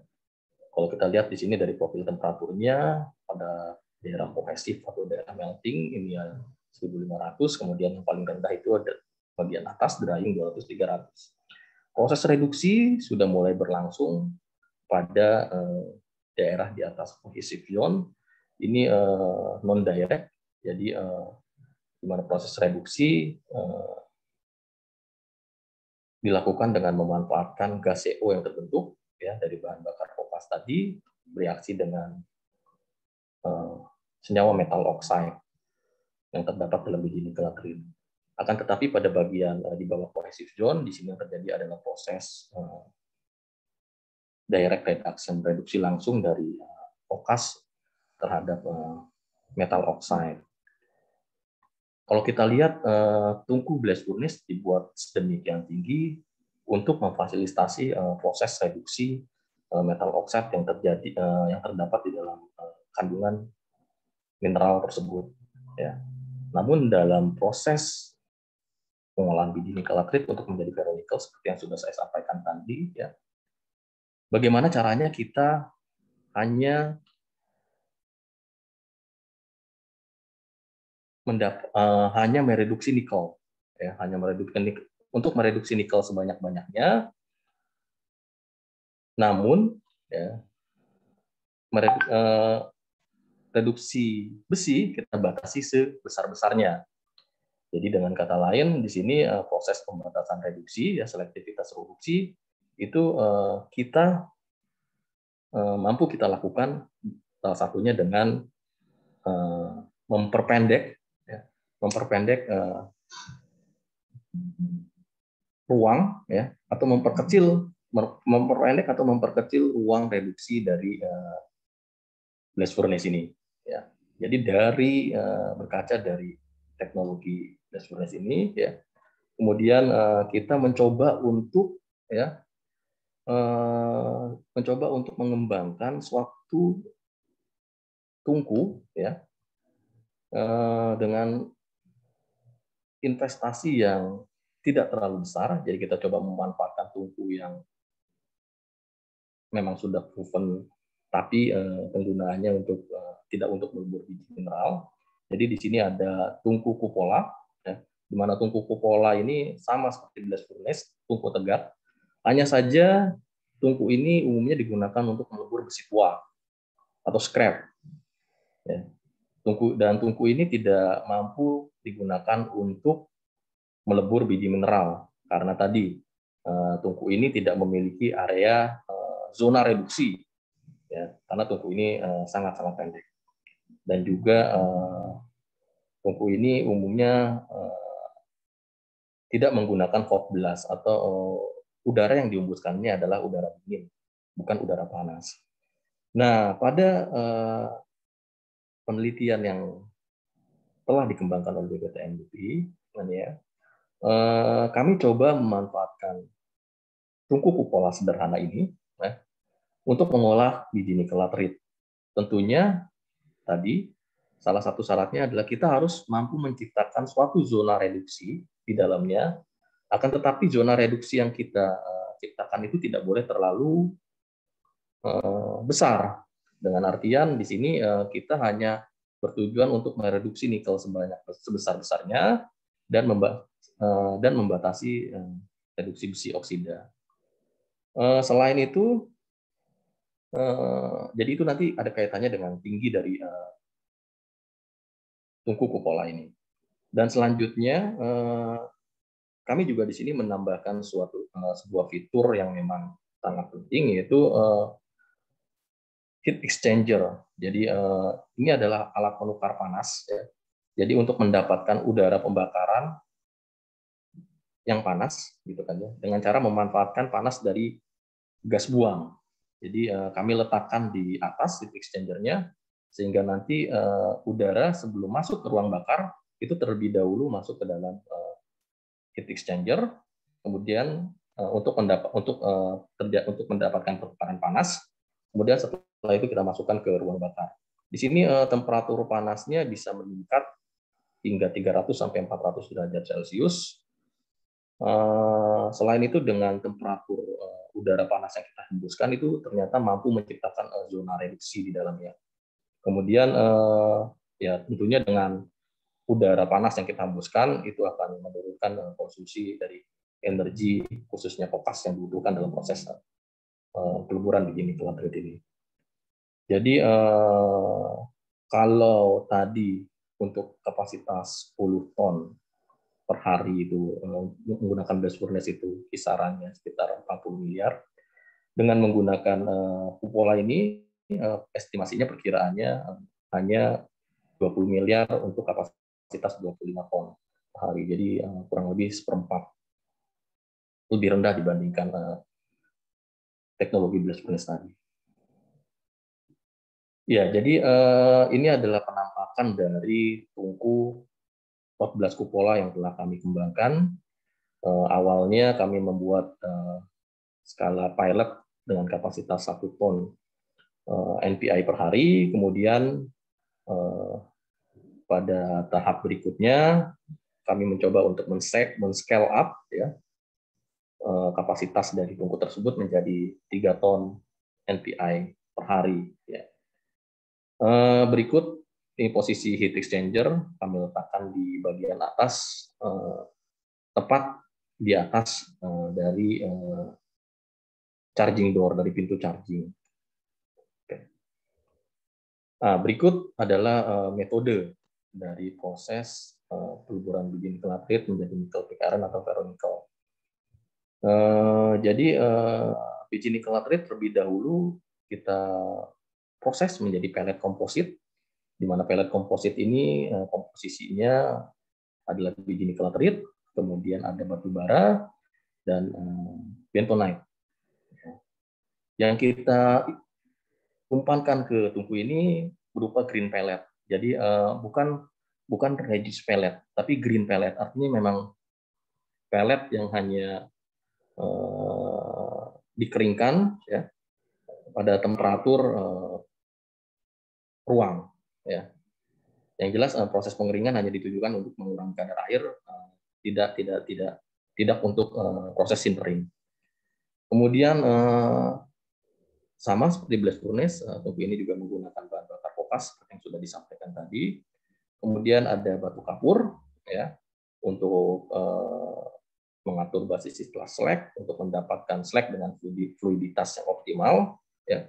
Kalau kita lihat di sini dari profil temperaturnya, pada daerah cohesive atau daerah melting ini ya 1.500, kemudian yang paling rendah itu ada bagian atas drying 200-300. Proses reduksi sudah mulai berlangsung pada daerah di atas cohesive zone. Ini non direct, jadi di mana proses reduksi dilakukan dengan memanfaatkan gas CO yang terbentuk, ya, dari bahan bakar kopas tadi bereaksi dengan senyawa metal oxide yang terdapat dalam biji nikel laterite. Akan tetapi pada bagian di bawah cohesive zone, di sini yang terjadi adalah proses direct reduction, reduksi langsung dari kokas terhadap metal oxide. Kalau kita lihat tungku blast furnace dibuat sedemikian tinggi untuk memfasilitasi proses reduksi metal oxide yang terdapat di dalam kandungan mineral tersebut, ya. Namun dalam proses pengolahan biji nikel laterite untuk menjadi ferronikel seperti yang sudah saya sampaikan tadi, ya, bagaimana caranya kita hanya mereduksi nikel, ya, hanya mereduksi nikel, untuk mereduksi nikel sebanyak-banyaknya, namun, ya, reduksi besi kita batasi sebesar-besarnya. Jadi dengan kata lain di sini proses pembatasan reduksi, ya, selektivitas reduksi itu kita mampu kita lakukan salah satunya dengan memperpendek ruang, ya, atau memperpendek atau memperkecil ruang reduksi dari blast furnace ini, ya. Jadi dari berkaca dari teknologi blast furnace ini, ya, kemudian kita mencoba untuk, ya, mengembangkan suatu tungku, ya, dengan investasi yang tidak terlalu besar. Jadi kita coba memanfaatkan tungku yang memang sudah proven, tapi penggunaannya untuk tidak untuk melebur biji mineral. Jadi di sini ada tungku kupola, ya, di mana tungku kupola ini sama seperti blast furnace, tungku tegak. Hanya saja tungku ini umumnya digunakan untuk melebur besi tua atau scrap. Ya. Tungku ini tidak mampu digunakan untuk melebur biji mineral karena tadi tungku ini tidak memiliki area zona reduksi, ya, karena tungku ini sangat-sangat pendek. Dan juga tungku ini umumnya tidak menggunakan hot blast atau udara yang dihembuskannya adalah udara dingin, bukan udara panas. Nah, pada penelitian yang telah dikembangkan oleh BPTN LUPI, ya, kami coba memanfaatkan tungku kupola sederhana ini ya, untuk mengolah biji nikel laterit. Tentunya tadi salah satu syaratnya adalah kita harus mampu menciptakan suatu zona reduksi di dalamnya. Akan tetapi zona reduksi yang kita ciptakan itu tidak boleh terlalu besar. Dengan artian di sini kita hanya bertujuan untuk mereduksi nikel sebesar-besarnya dan membatasi reduksi besi oksida. Selain itu, jadi itu nanti ada kaitannya dengan tinggi dari tungku kupola ini. Dan selanjutnya kami juga di sini menambahkan sebuah fitur yang memang sangat penting, yaitu heat exchanger. Jadi ini adalah alat penukar panas. Ya. Jadi untuk mendapatkan udara pembakaran yang panas, gitu kan ya, dengan cara memanfaatkan panas dari gas buang. Jadi kami letakkan di atas heat exchanger-nya, sehingga nanti udara sebelum masuk ke ruang bakar itu terlebih dahulu masuk ke dalam heat exchanger, kemudian untuk mendapatkan pertukaran panas, kemudian setelah itu kita masukkan ke ruang bakar. Di sini temperatur panasnya bisa meningkat hingga 300 sampai 400 derajat Celcius. Selain itu dengan temperatur udara panas yang kita hembuskan itu ternyata mampu menciptakan zona reduksi di dalamnya. Kemudian ya tentunya dengan udara panas yang kita hembuskan itu akan menurunkan konsumsi dari energi khususnya kokas yang dibutuhkan dalam proses peleburan biji nikel laterit ini. Jadi kalau tadi untuk kapasitas 10 ton per hari itu menggunakan blast furnace itu kisarannya sekitar 40 miliar. Dengan menggunakan kupola ini estimasinya perkiraannya hanya 20 miliar untuk kapasitas 25 ton per hari. Jadi kurang lebih seperempat lebih rendah dibandingkan teknologi blast furnace tadi. Ya, jadi ini adalah penampakan dari tungku 14 kupola yang telah kami kembangkan. Awalnya kami membuat skala pilot dengan kapasitas 1 ton NPI per hari, kemudian pada tahap berikutnya kami mencoba untuk men-scale up ya, kapasitas dari tungku tersebut menjadi 3 ton NPI per hari. Ya. Berikut ini posisi heat exchanger kami letakkan di bagian atas, tepat di atas dari charging door, dari pintu charging. Nah, berikut adalah metode dari proses peleburan biji nikel laterit menjadi nikel pick iron atau ferronikel. Jadi biji nikel laterit terlebih dahulu kita proses menjadi pellet komposit, di mana pellet komposit ini komposisinya adalah biji nikel laterit, kemudian ada batu bara dan bentonite. Yang kita umpankan ke tungku ini berupa green pellet. Jadi bukan reddish pellet, tapi green pellet. Artinya memang pellet yang hanya dikeringkan ya pada temperatur ruang ya. Yang jelas proses pengeringan hanya ditujukan untuk mengurangi kadar air, tidak untuk proses sintering. Kemudian sama seperti blast furnace, tungku ini juga menggunakan bahan bakar kokas seperti yang sudah disampaikan tadi. Kemudian ada batu kapur ya untuk mengatur basis istilah slag untuk mendapatkan slag dengan fluiditas yang optimal ya.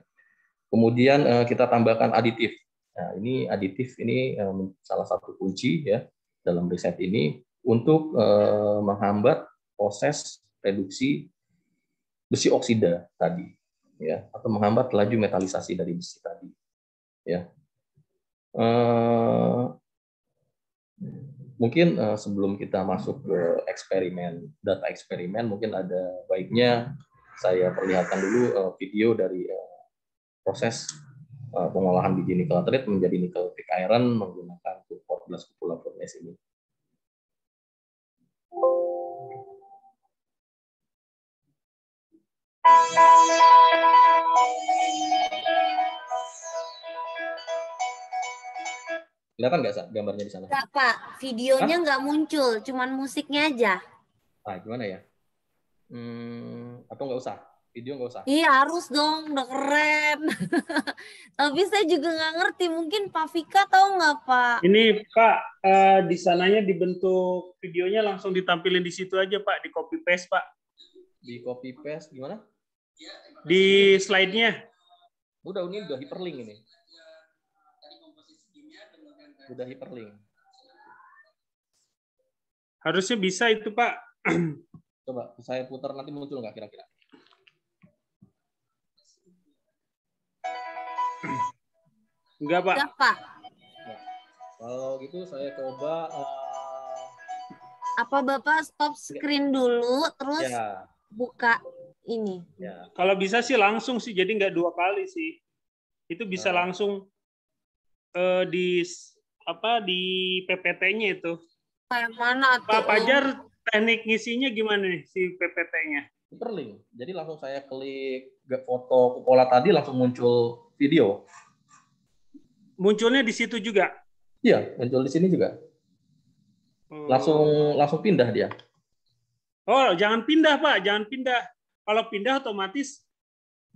Kemudian kita tambahkan aditif. Nah, ini aditif ini salah satu kunci ya dalam riset ini untuk menghambat proses reduksi besi oksida tadi ya, atau menghambat laju metalisasi dari besi tadi ya. Mungkin sebelum kita masuk ke data eksperimen, mungkin ada baiknya saya perlihatkan dulu video dari proses pengolahan biji nikel trade menjadi nikel pig iron menggunakan 14 kupula furnace ini. Kelihatan nggak gambarnya di sana? Nggak, Pak. Videonya nggak muncul, cuman musiknya aja. Ah, gimana ya? Atau nggak usah? Video nggak usah? Iya, harus dong. Udah keren. Tapi saya juga nggak ngerti. Mungkin Pak Vika tahu nggak, Pak? Ini Pak, di sananya dibentuk videonya langsung ditampilin di situ aja Pak, di copy paste Pak. Di copy paste gimana? Di slide-nya. Udah, ini udah hyperlink ini. Udah hyperlink. Harusnya bisa itu Pak. Coba saya putar nanti muncul nggak kira-kira? Enggak Pak. Enggak, Pak. Ya. Kalau gitu saya coba. Apa Bapak stop screen dulu, terus Ya. buka ini? Ya. Kalau bisa sih langsung sih, jadi nggak 2 kali sih. Itu bisa langsung di PPT-nya itu. Kayak mana tuh? Pak Fajar, teknik ngisinya gimana nih si PPT-nya? Hyperlink. Jadi langsung saya klik foto kupola tadi langsung muncul video. Munculnya di situ juga? Iya, muncul di sini juga. Langsung pindah dia. Oh, jangan pindah Pak, jangan pindah. Kalau pindah otomatis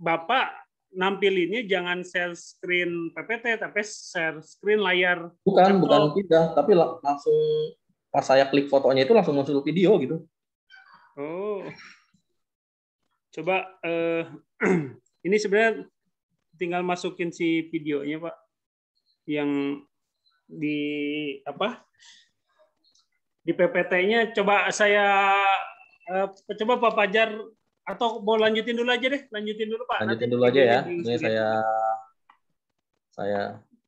Bapak nampilinnya jangan share screen PPT, tapi share screen layar. Bukan pindah, tapi langsung pas saya klik fotonya itu langsung muncul video gitu. Oh, coba ini sebenarnya tinggal masukin si videonya Pak, yang di di PPT-nya. Coba saya coba Pak Fajar, atau mau lanjutin dulu aja deh, lanjutin dulu Pak. Lanjutin dulu aja ya. Ini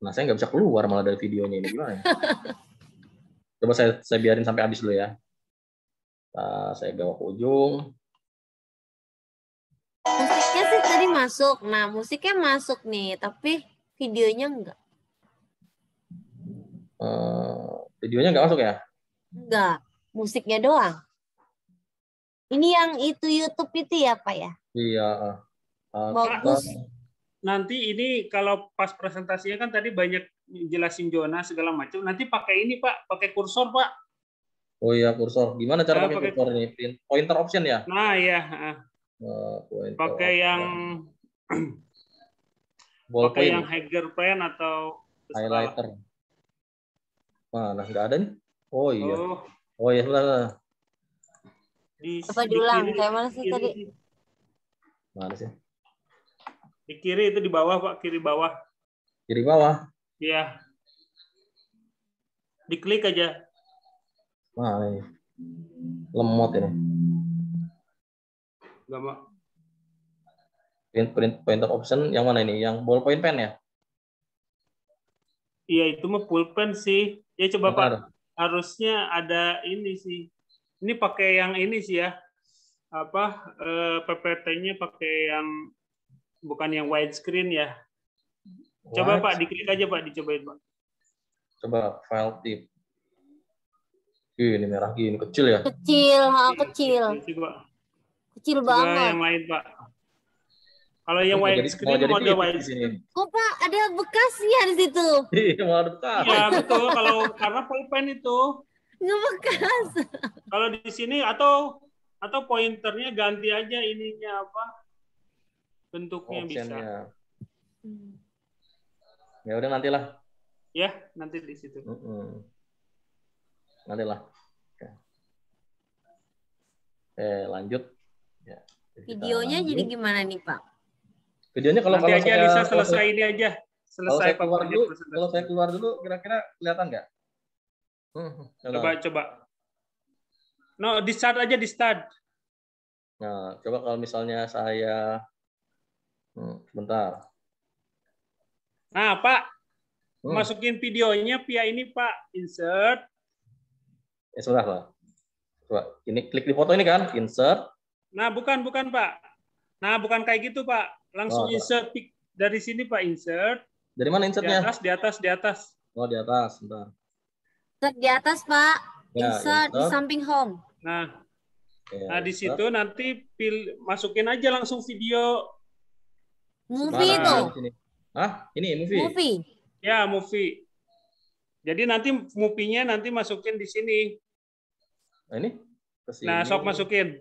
saya nggak bisa keluar malah dari videonya ini, gimana ya? Coba saya biarin sampai habis dulu ya. Saya bawa ke ujung. Musiknya sih tadi masuk. Nah, musiknya masuk nih, tapi videonya enggak. Videonya nggak masuk ya? Enggak, musiknya doang. Ini yang itu YouTube itu ya, Pak ya? Iya. Bagus. Nanti ini kalau pas presentasinya kan tadi banyak jelasin zona segala macam. Nanti pakai ini Pak, pakai kursor Pak. Oh iya, kursor. Gimana cara pakai kursor ini? Pointer option ya? Nah ya. Pakai yang pakai yang Haiger pen atau highlighter. Mana nggak ada nih? Oh iya. Oh iya, sebentar. Apa diulang? Kayak mana sih tadi? Mana sih? Di kiri itu, di bawah Pak, kiri bawah. Kiri bawah? Iya. Diklik aja. Mana ini? Lemot ini. Enggak, Pak. Print pointer option yang mana ini? Yang ballpoint pen ya? Iya, itu mah pulpen sih. Ya coba Bentar. Pak. Harusnya ada ini sih. Ini pakai yang ini sih ya. PPT-nya pakai yang bukan yang widescreen ya. Coba Pak, diklik aja Pak, dicobain Pak. Coba file tip. Ini merah gini, kecil ya? Kecil. Kecil Coba banget. yang lain Pak. Kalau yang widescreen mode widescreen. Kok Pak ada bekasnya di situ? Iya, mau ada bekas. Iya betul, karena pulpen itu. Nggak bekas. Kalau di sini atau pointernya ganti aja ininya apa? Bentuknya Optionnya. bisa. Ya udah nantilah. Ya, nanti di situ. Nantilah. Oke, lanjut. Ya, videonya jadi gimana nih Pak? Videonya kalau nanti aja saya, Lisa selesai ini aja. Selesai kalau saya keluar dulu, kira-kira kelihatan nggak? Coba. No, di start aja, di start. Nah, coba kalau misalnya saya sebentar. Nah, Pak, masukin videonya via ini, Pak. Insert. Ya, sudah, Pak. Coba, ini klik di foto ini kan, insert. Nah, bukan, Pak. Nah, bukan kayak gitu, Pak. Langsung insert dari sini, Pak, insert. Dari mana Di insertnya? atas, di atas, di atas. Oh, di atas. Bentar. Insert di atas, Pak. Ya, Insert di insert. samping home. Nah, Ya, di insert. situ nanti masukin aja langsung video. Movie Mana? itu. Di sini. Hah? Ini movie? Movie. Ya, movie. Jadi nanti movie-nya nanti masukin di sini. Nah, ini ke sini. Nah, sok masukin.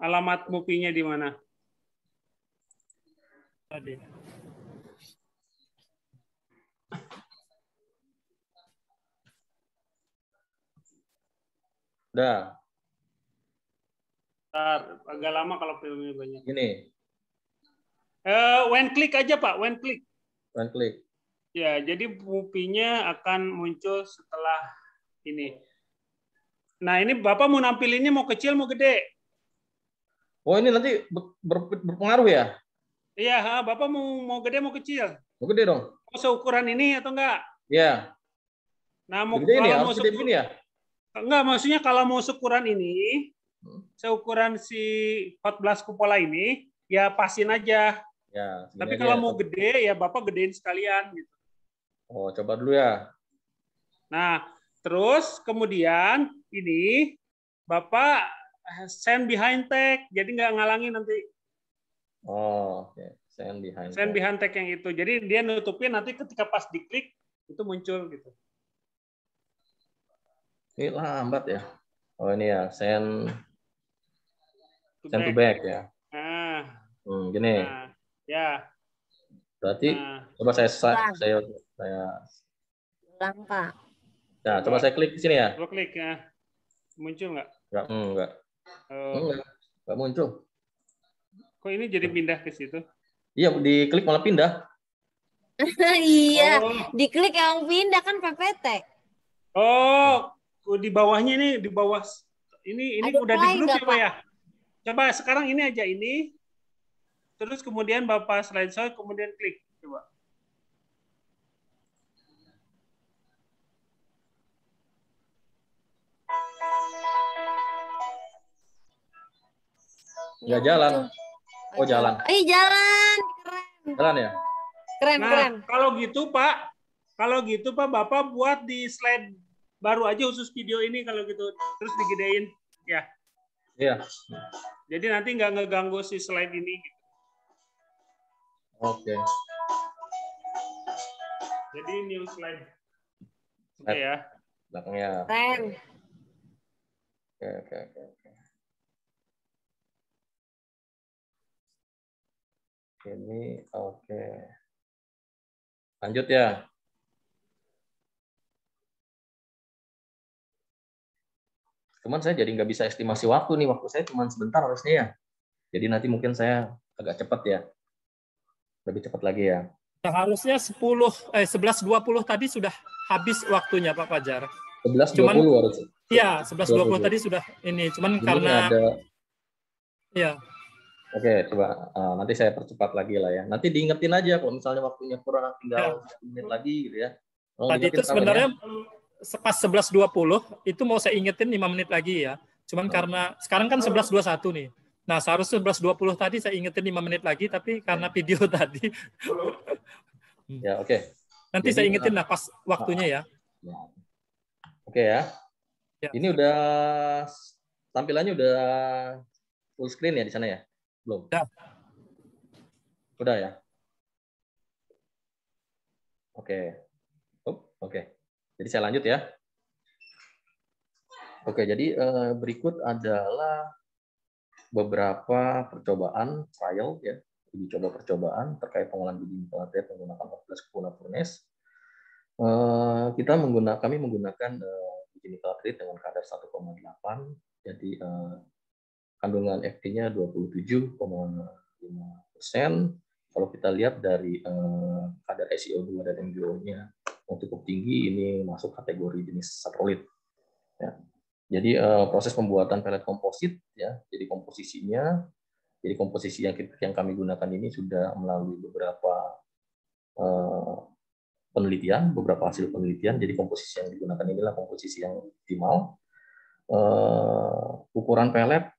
Alamat movie-nya di mana? Tadi. Udah. Ntar, agak lama kalau filmnya banyak. Gini. When click aja, Pak. When click. One click. Ya, jadi movie-nya akan muncul setelah ini. Nah, ini Bapak mau nampilinnya mau kecil, mau gede? Oh, ini nanti berpengaruh ya? Iya, Bapak mau gede, mau kecil? Mau gede dong? Mau seukuran ini atau enggak? Iya. Nah, mau Gede ini, kalau mau harus gede begini ya? enggak, maksudnya kalau mau seukuran ini, seukuran si hot blast cupola ini, ya pasin aja. Ya, Tapi segini kalau aja. mau gede, ya Bapak gedein sekalian gitu. Oh, coba dulu ya. Nah, terus kemudian ini Bapak send behind tag, jadi nggak ngalangin nanti. Oh, oke. Send behind. Send behind tag yang itu. Jadi dia nutupin nanti ketika pas diklik itu muncul gitu. Ini lambat ya. Oh, ini ya, send To to back. back ya. Nah, Gini. nah, ya. Berarti Nah, coba saya Ulang, Pak. Nah, coba saya klik di sini ya. Coba klik ya. Muncul nggak? Enggak. Oh, Enggak muncul. kok ini jadi pindah ke situ? Iya, diklik malah pindah. Iya, Oh, diklik yang pindah kan PPT. oh, di bawahnya ini di bawah ini Ada udah di play grup nggak, ya, Pak ya? Coba sekarang ini aja ini. Terus kemudian Bapak slideshow kemudian klik coba. Nggak jalan. Muncul. Oh, jalan. Jalan. Keren. Jalan ya? Keren, Nah, keren. kalau gitu Pak, Bapak buat di slide baru aja khusus video ini kalau gitu, terus digedein, ya. Iya. Jadi nanti nggak ngeganggu si slide ini. Oke. Jadi new slide. Oke ya. Belakangnya. Keren. Oke. Ini oke. Lanjut ya. Cuman saya jadi nggak bisa estimasi waktu nih. Waktu saya cuma sebentar harusnya ya. Jadi nanti mungkin saya agak cepat ya. Lebih cepat lagi ya. Nah, harusnya 11.20 tadi sudah habis waktunya Pak Fajar. 11.20 harusnya. Iya, 11.20 tadi sudah ini. Cuman Ini karena ada. ya. Oke, coba nanti saya percepat lagi lah ya. Nanti diingetin aja kalau misalnya waktunya kurang tinggal 1 menit lagi gitu ya. Tadi itu sebenarnya pas 11.20 itu mau saya ingetin 5 menit lagi ya. Cuman karena sekarang kan 11.21 nih. Nah, seharusnya 11.20 tadi saya ingetin 5 menit lagi, tapi karena video tadi. Ya, oke. Nanti jadi, saya ingetin lah pas waktunya ya. Oke ya. Ini udah tampilannya udah full screen ya di sana ya? Belum? Udah ya? Oke. Oke. Jadi saya lanjut ya. Oke, jadi berikut adalah beberapa percobaan trial ya, uji coba percobaan terkait pengolahan biji nikel natrit menggunakan 14 kupona furnace. Kami menggunakan biji nikel natrit dengan kadar 1,8, jadi kandungan Ft-nya 27,5%. Kalau kita lihat dari kadar SiO2 dan MgO-nya yang cukup tinggi, ini masuk kategori jenis saprolit. Ya. Jadi proses pembuatan pelet komposit ya, jadi komposisi yang kami gunakan ini sudah melalui beberapa penelitian, beberapa hasil penelitian. Jadi komposisi yang digunakan inilah komposisi yang optimal. Ukuran pelet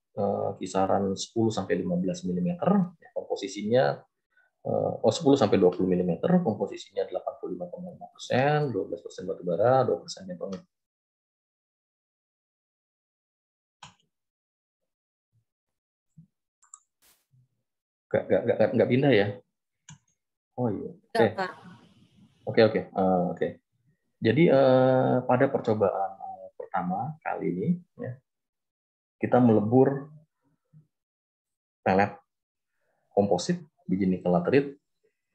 kisaran 10 sampai 15 mm. Komposisinya 10 sampai 20 mm, komposisinya 85,5%, 12% batu bara, 2% beton. Nggak pindah ya? Oh iya. Oke. Jadi pada percobaan pertama kali ini, ya, kita melebur pelet komposit biji nikel laterit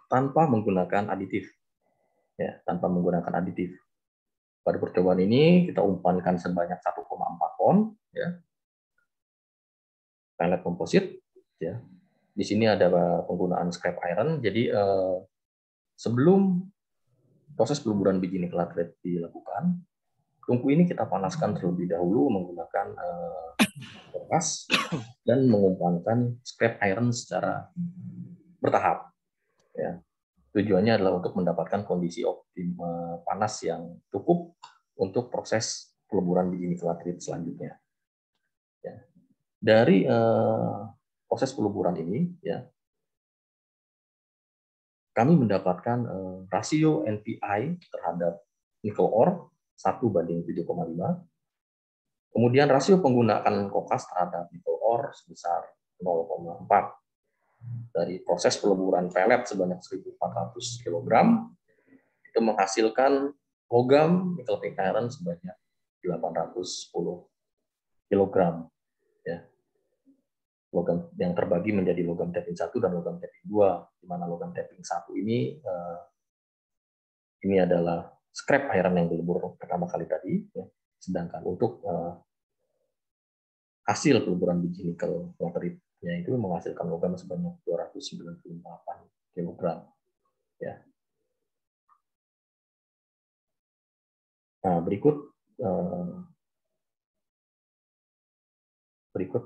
tanpa menggunakan aditif. Ya, tanpa menggunakan aditif. Pada percobaan ini kita umpankan sebanyak 1,4 ton, ya, pelet komposit. Ya. Di sini ada penggunaan scrap iron. Jadi sebelum proses peleburan biji nikel laterit dilakukan, tungku ini kita panaskan terlebih dahulu menggunakan kertas dan mengumpankan scrap iron secara bertahap. Ya. Tujuannya adalah untuk mendapatkan kondisi panas yang cukup untuk proses peleburan biji nikel laterit selanjutnya. Ya. Dari proses peleburan ini, ya, kami mendapatkan rasio NPI terhadap nikel ore 1:7,5. Kemudian rasio penggunaan kokas terhadap nikel ore sebesar 0,4. Dari proses peleburan pelet sebanyak 1.400 kg, itu menghasilkan logam nikel pig iron sebanyak 810 kg. Ya. Logam yang terbagi menjadi logam tapping 1 dan logam tapping 2, di mana logam tapping 1 ini adalah scrap iron yang dilebur pertama kali tadi, ya. Sedangkan untuk hasil peleburan biji nikel lateritnya itu menghasilkan logam sebanyak 298 kg. Ya. Nah, berikut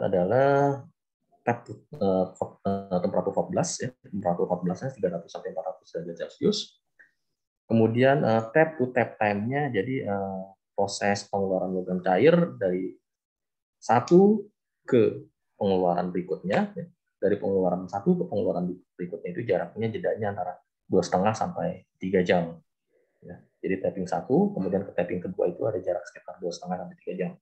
adalah temperatur 14, ya. Temperatur 14-nya 300 sampai 400 derajat Celcius. Kemudian tap to tap time-nya, jadi proses pengeluaran logam cair dari satu ke pengeluaran berikutnya, ya. Dari pengeluaran satu ke pengeluaran berikutnya itu jaraknya jedanya antara 2,5 sampai 3 jam. Ya. Jadi tapping 1, kemudian ke tapping kedua itu ada jarak sekitar 2,5 sampai 3 jam.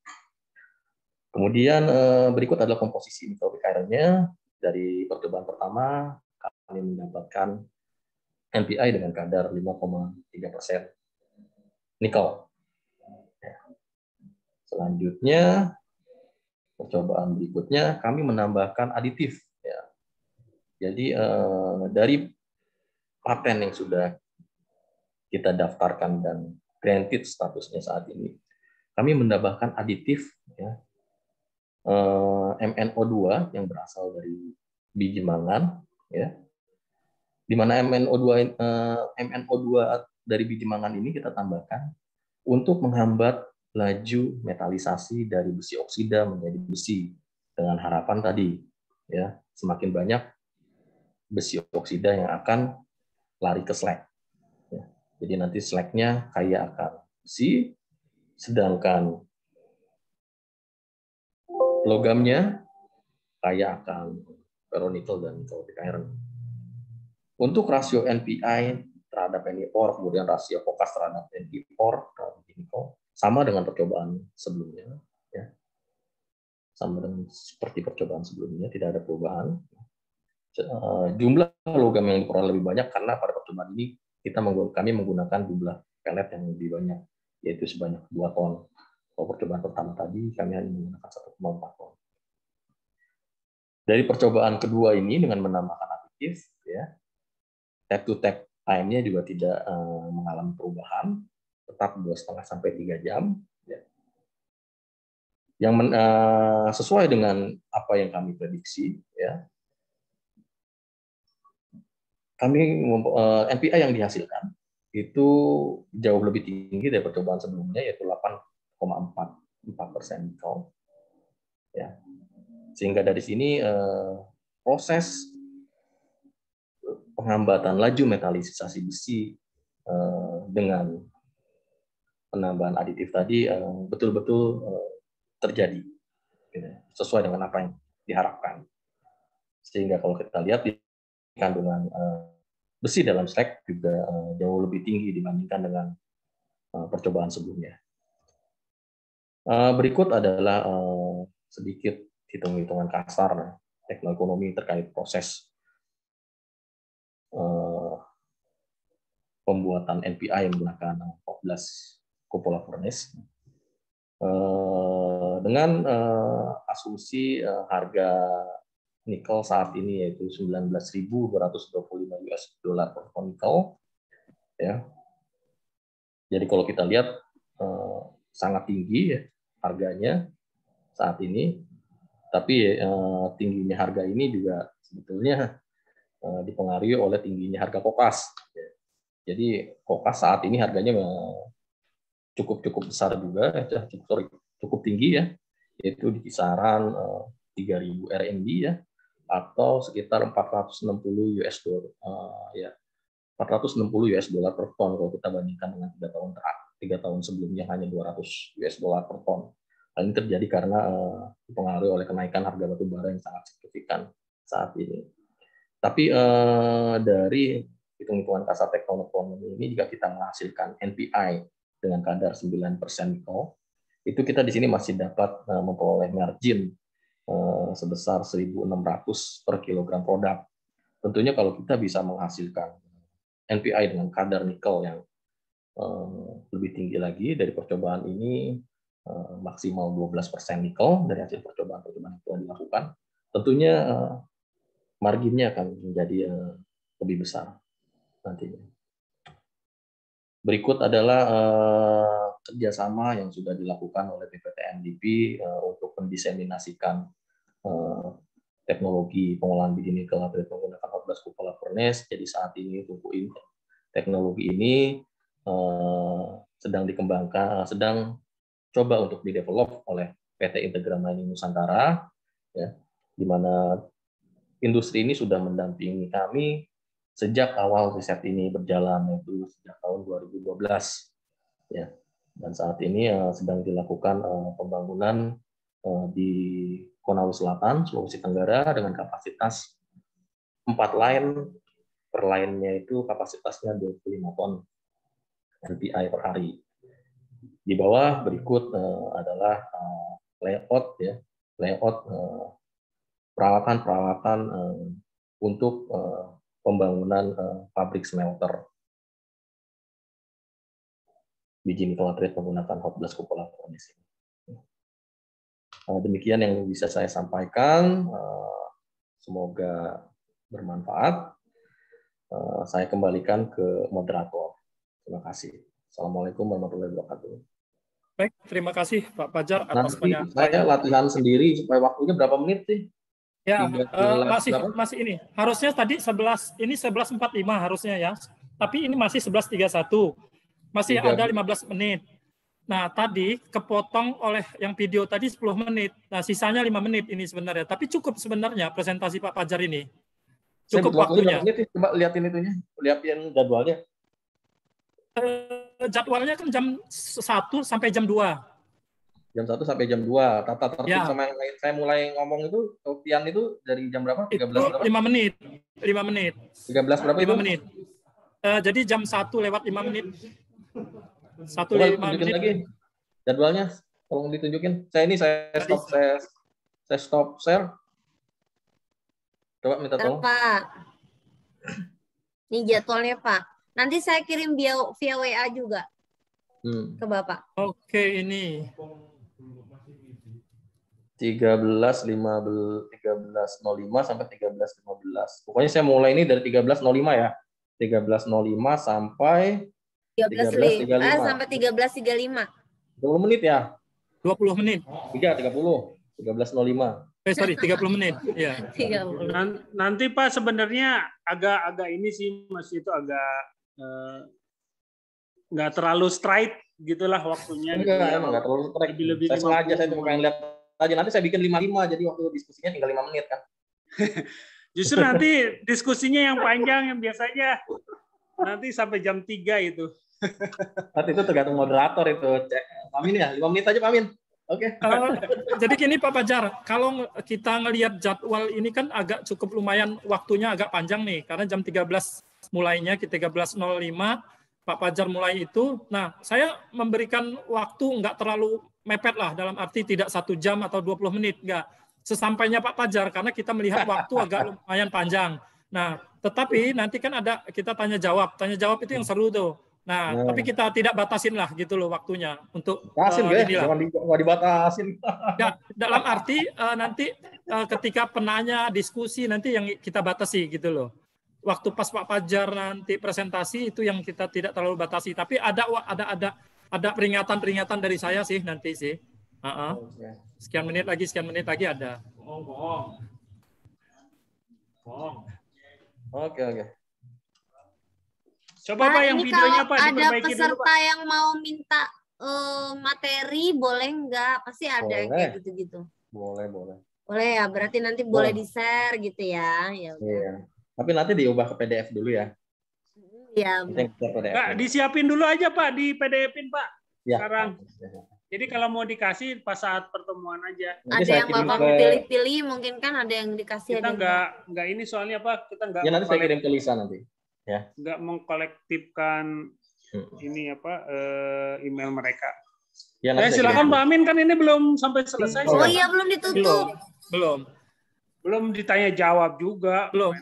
Kemudian berikut adalah komposisi nikel pig iron-nya. Dari percobaan pertama, kami mendapatkan NPI dengan kadar 5,3% nikel. Selanjutnya, percobaan berikutnya, kami menambahkan aditif. Ya. Jadi dari paten yang sudah kita daftarkan dan granted statusnya saat ini, kami menambahkan aditif, ya, MnO2 yang berasal dari biji mangan, ya. Di mana MnO2 dari biji mangan ini kita tambahkan untuk menghambat laju metalisasi dari besi oksida menjadi besi, dengan harapan tadi, ya, semakin banyak besi oksida yang akan lari ke slag. Ya. Jadi nanti slagnya kaya akan besi, sedangkan logamnya kaya akan ferronikel dan nikel pig iron. Untuk rasio NPI terhadap Ni ore, kemudian rasio kokas terhadap Ni ore terhadap nikel, sama dengan percobaan sebelumnya, ya. Sama dengan seperti percobaan sebelumnya, tidak ada perubahan. Jumlah logam yang diperoleh lebih banyak karena pada percobaan ini kami menggunakan jumlah pelet yang lebih banyak, yaitu sebanyak 2 ton. Kalau percobaan pertama tadi kami hanya menggunakan 1,4 ton. Dari percobaan kedua ini dengan menambahkan aditif, ya, tap to tap time-nya juga tidak mengalami perubahan, tetap 2,5 sampai 3 jam. Ya. Yang sesuai dengan apa yang kami prediksi, ya. Kami NPI yang dihasilkan itu jauh lebih tinggi dari percobaan sebelumnya, yaitu 8,4% nikel. Ya. Sehingga dari sini proses penghambatan laju metalisasi besi dengan penambahan aditif tadi betul-betul terjadi, sesuai dengan apa yang diharapkan. Sehingga kalau kita lihat di kandungan besi dalam stack juga jauh lebih tinggi dibandingkan dengan percobaan sebelumnya. Berikut adalah sedikit hitung-hitungan kasar teknoekonomi terkait proses pembuatan NPI menggunakan 14 cupola furnace dengan asumsi harga nikel saat ini yaitu 19.225 US dollar per ton nikel, ya. Jadi kalau kita lihat sangat tinggi ya harganya saat ini, tapi tingginya harga ini juga sebetulnya dipengaruhi oleh tingginya harga kokas. Jadi kokas saat ini harganya cukup besar juga, cukup tinggi ya, yaitu di kisaran 3.000 RMB ya, atau sekitar 460 US dollar ya, 460 US dollar per ton kalau kita bandingkan dengan 3 tahun sebelumnya hanya 200 US dollar per ton. Hal ini terjadi karena dipengaruhi oleh kenaikan harga batu bara yang sangat signifikan saat ini. Tapi dari hitung-hitungan kasar teknoekonomi ini, jika kita menghasilkan NPI dengan kadar 9% nikel, itu kita di sini masih dapat memperoleh margin sebesar 1.600 per kilogram produk. Tentunya kalau kita bisa menghasilkan NPI dengan kadar nikel yang lebih tinggi lagi dari percobaan ini, maksimal 12% nikel dari hasil percobaan yang telah dilakukan, tentunya marginnya akan menjadi lebih besar nantinya. Berikut adalah kerjasama yang sudah dilakukan oleh PPT-NDP untuk mendiseminasikan teknologi pengolahan biji nikel menggunakan 14 cupola furnace. Jadi saat ini teknologi ini sedang dikembangkan, sedang coba untuk didevelop oleh PT Integra Mining Nusantara, ya, di mana industri ini sudah mendampingi kami sejak awal riset ini berjalan, yaitu sejak tahun 2012, ya. Dan saat ini sedang dilakukan pembangunan di Konawe Selatan, Sulawesi Tenggara dengan kapasitas 4 line, per line-nya itu kapasitasnya 25 ton NPI per hari. Di bawah berikut adalah layout peralatan untuk pembangunan pabrik smelter biji nikel laterite menggunakan 14 cupola furnace ini. Demikian yang bisa saya sampaikan. Semoga bermanfaat. Saya kembalikan ke moderator. Terima kasih. Assalamualaikum warahmatullahi wabarakatuh. Baik, terima kasih Pak Fajar atas penyampaian. Saya latihan sendiri supaya waktunya berapa menit sih? Ya, masih ini. Harusnya tadi 11:45 harusnya ya. Tapi ini masih 11:31. Masih ada 15 menit. Nah, tadi kepotong oleh yang video tadi 10 menit. Nah, sisanya 5 menit ini sebenarnya. Tapi cukup sebenarnya presentasi Pak Fajar ini. Cukup waktunya. Coba lihatin itunya, lihatin jadwalnya. Jadwalnya kan jam 1 sampai jam 2. Jam 1 sampai jam 2. Tata tertib ya. Sama yang saya mulai ngomong itu, Tian itu dari jam berapa? 13 itu berapa? 5 menit. 5 menit. 13 berapa 5 itu? menit. Jadi jam 1 lewat 5 menit. 1:05 menit. Lagi jadwalnya, tolong ditunjukin. Saya stop share. Coba minta tolong. Pak. Ini jadwalnya Pak. Nanti saya kirim via WA juga ke Bapak. Oke, ini 13.05 sampai 13.15. Pokoknya saya mulai ini dari 13.05 ya. 13.05 sampai 13.35 sampai 13.35. 20 menit ya? 20 menit. 30. 13.05. Sorry, 30 menit. Ya. 30. Nanti Pak sebenarnya agak ini sih Mas, itu agak nggak terlalu straight gitulah waktunya. Enggak, emang nggak terlalu straight. Lebih saya sengaja, saya cuma pengen lihat aja. Nanti saya bikin 55, jadi waktu diskusinya tinggal 5 menit kan. Justru nanti diskusinya yang panjang, yang biasanya nanti sampai jam 3 itu. Nanti itu tergantung moderator itu. Amin ya, 5 menit aja Pak Amin. Oke. Jadi gini Pak Fajar, kalau kita ngelihat jadwal ini kan agak cukup lumayan waktunya agak panjang nih, karena jam 13 mulainya, 13.05 Pak Fajar mulai itu. Nah, saya memberikan waktu nggak terlalu mepet lah, dalam arti tidak 1 jam atau 20 menit, nggak. Sesampainya Pak Fajar, karena kita melihat waktu agak lumayan panjang. Nah, tetapi nanti kan ada kita tanya jawab itu yang seru tuh. Nah, tapi kita tidak batasin lah gitu loh waktunya untuk jangan dibatasin. Ya, dalam arti nanti ketika penanya diskusi nanti yang kita batasi gitu loh. Waktu pas Pak Fajar nanti presentasi itu yang kita tidak terlalu batasi, tapi ada peringatan dari saya sih nanti sih. Sekian menit lagi ada. Oke. Coba Pak yang videonya Pak diperbaiki dulu. Ada peserta yang mau minta materi, boleh nggak? Pasti ada yang kayak gitu-gitu. Boleh. Boleh ya, berarti nanti boleh di-share gitu ya. Ya udah. Iya. Tapi nanti diubah ke PDF dulu ya. Iya. Pak, disiapin dulu aja Pak, di PDF-in Pak. Ya. Sekarang. Jadi kalau mau dikasih pas saat pertemuan aja. Nanti ada yang Bapak pilih-pilih, mungkin kan ada yang dikasih. Kita nggak ini soalnya Pak, kita nggak. Ya nanti saya kirim ke Lisa nanti. Ya. Nggak mengkolektifkan ini email mereka. Ya, silakan Pak Amin, kan ini belum sampai selesai. Oh iya, belum ditutup. Belum ditanya jawab juga. Belum.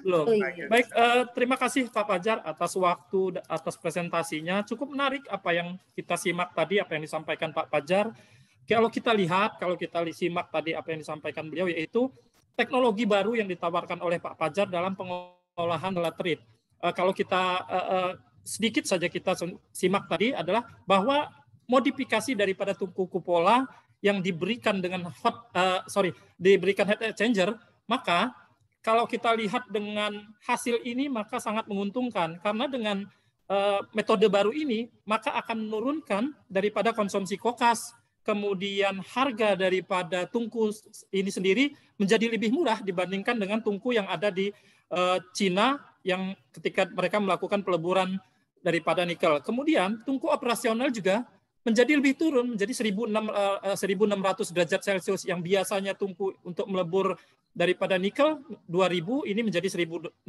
Baik, terima kasih Pak Fajar atas waktu, atas presentasinya. Cukup menarik apa yang kita simak tadi, apa yang disampaikan Pak Fajar. Kalau kita simak tadi apa yang disampaikan beliau, yaitu teknologi baru yang ditawarkan oleh Pak Fajar dalam pengolahan laterit. Kalau kita sedikit saja kita simak tadi adalah bahwa modifikasi daripada tungku kupola yang diberikan dengan diberikan heat exchanger, maka kalau kita lihat dengan hasil ini maka sangat menguntungkan, karena dengan metode baru ini maka akan menurunkan daripada konsumsi kokas, kemudian harga daripada tungku ini sendiri menjadi lebih murah dibandingkan dengan tungku yang ada di Cina yang ketika mereka melakukan peleburan daripada nikel. Kemudian tungku operasional juga menjadi lebih turun, menjadi 1.600 derajat Celcius, yang biasanya tungku untuk melebur daripada nikel 2.000, ini menjadi 1.600.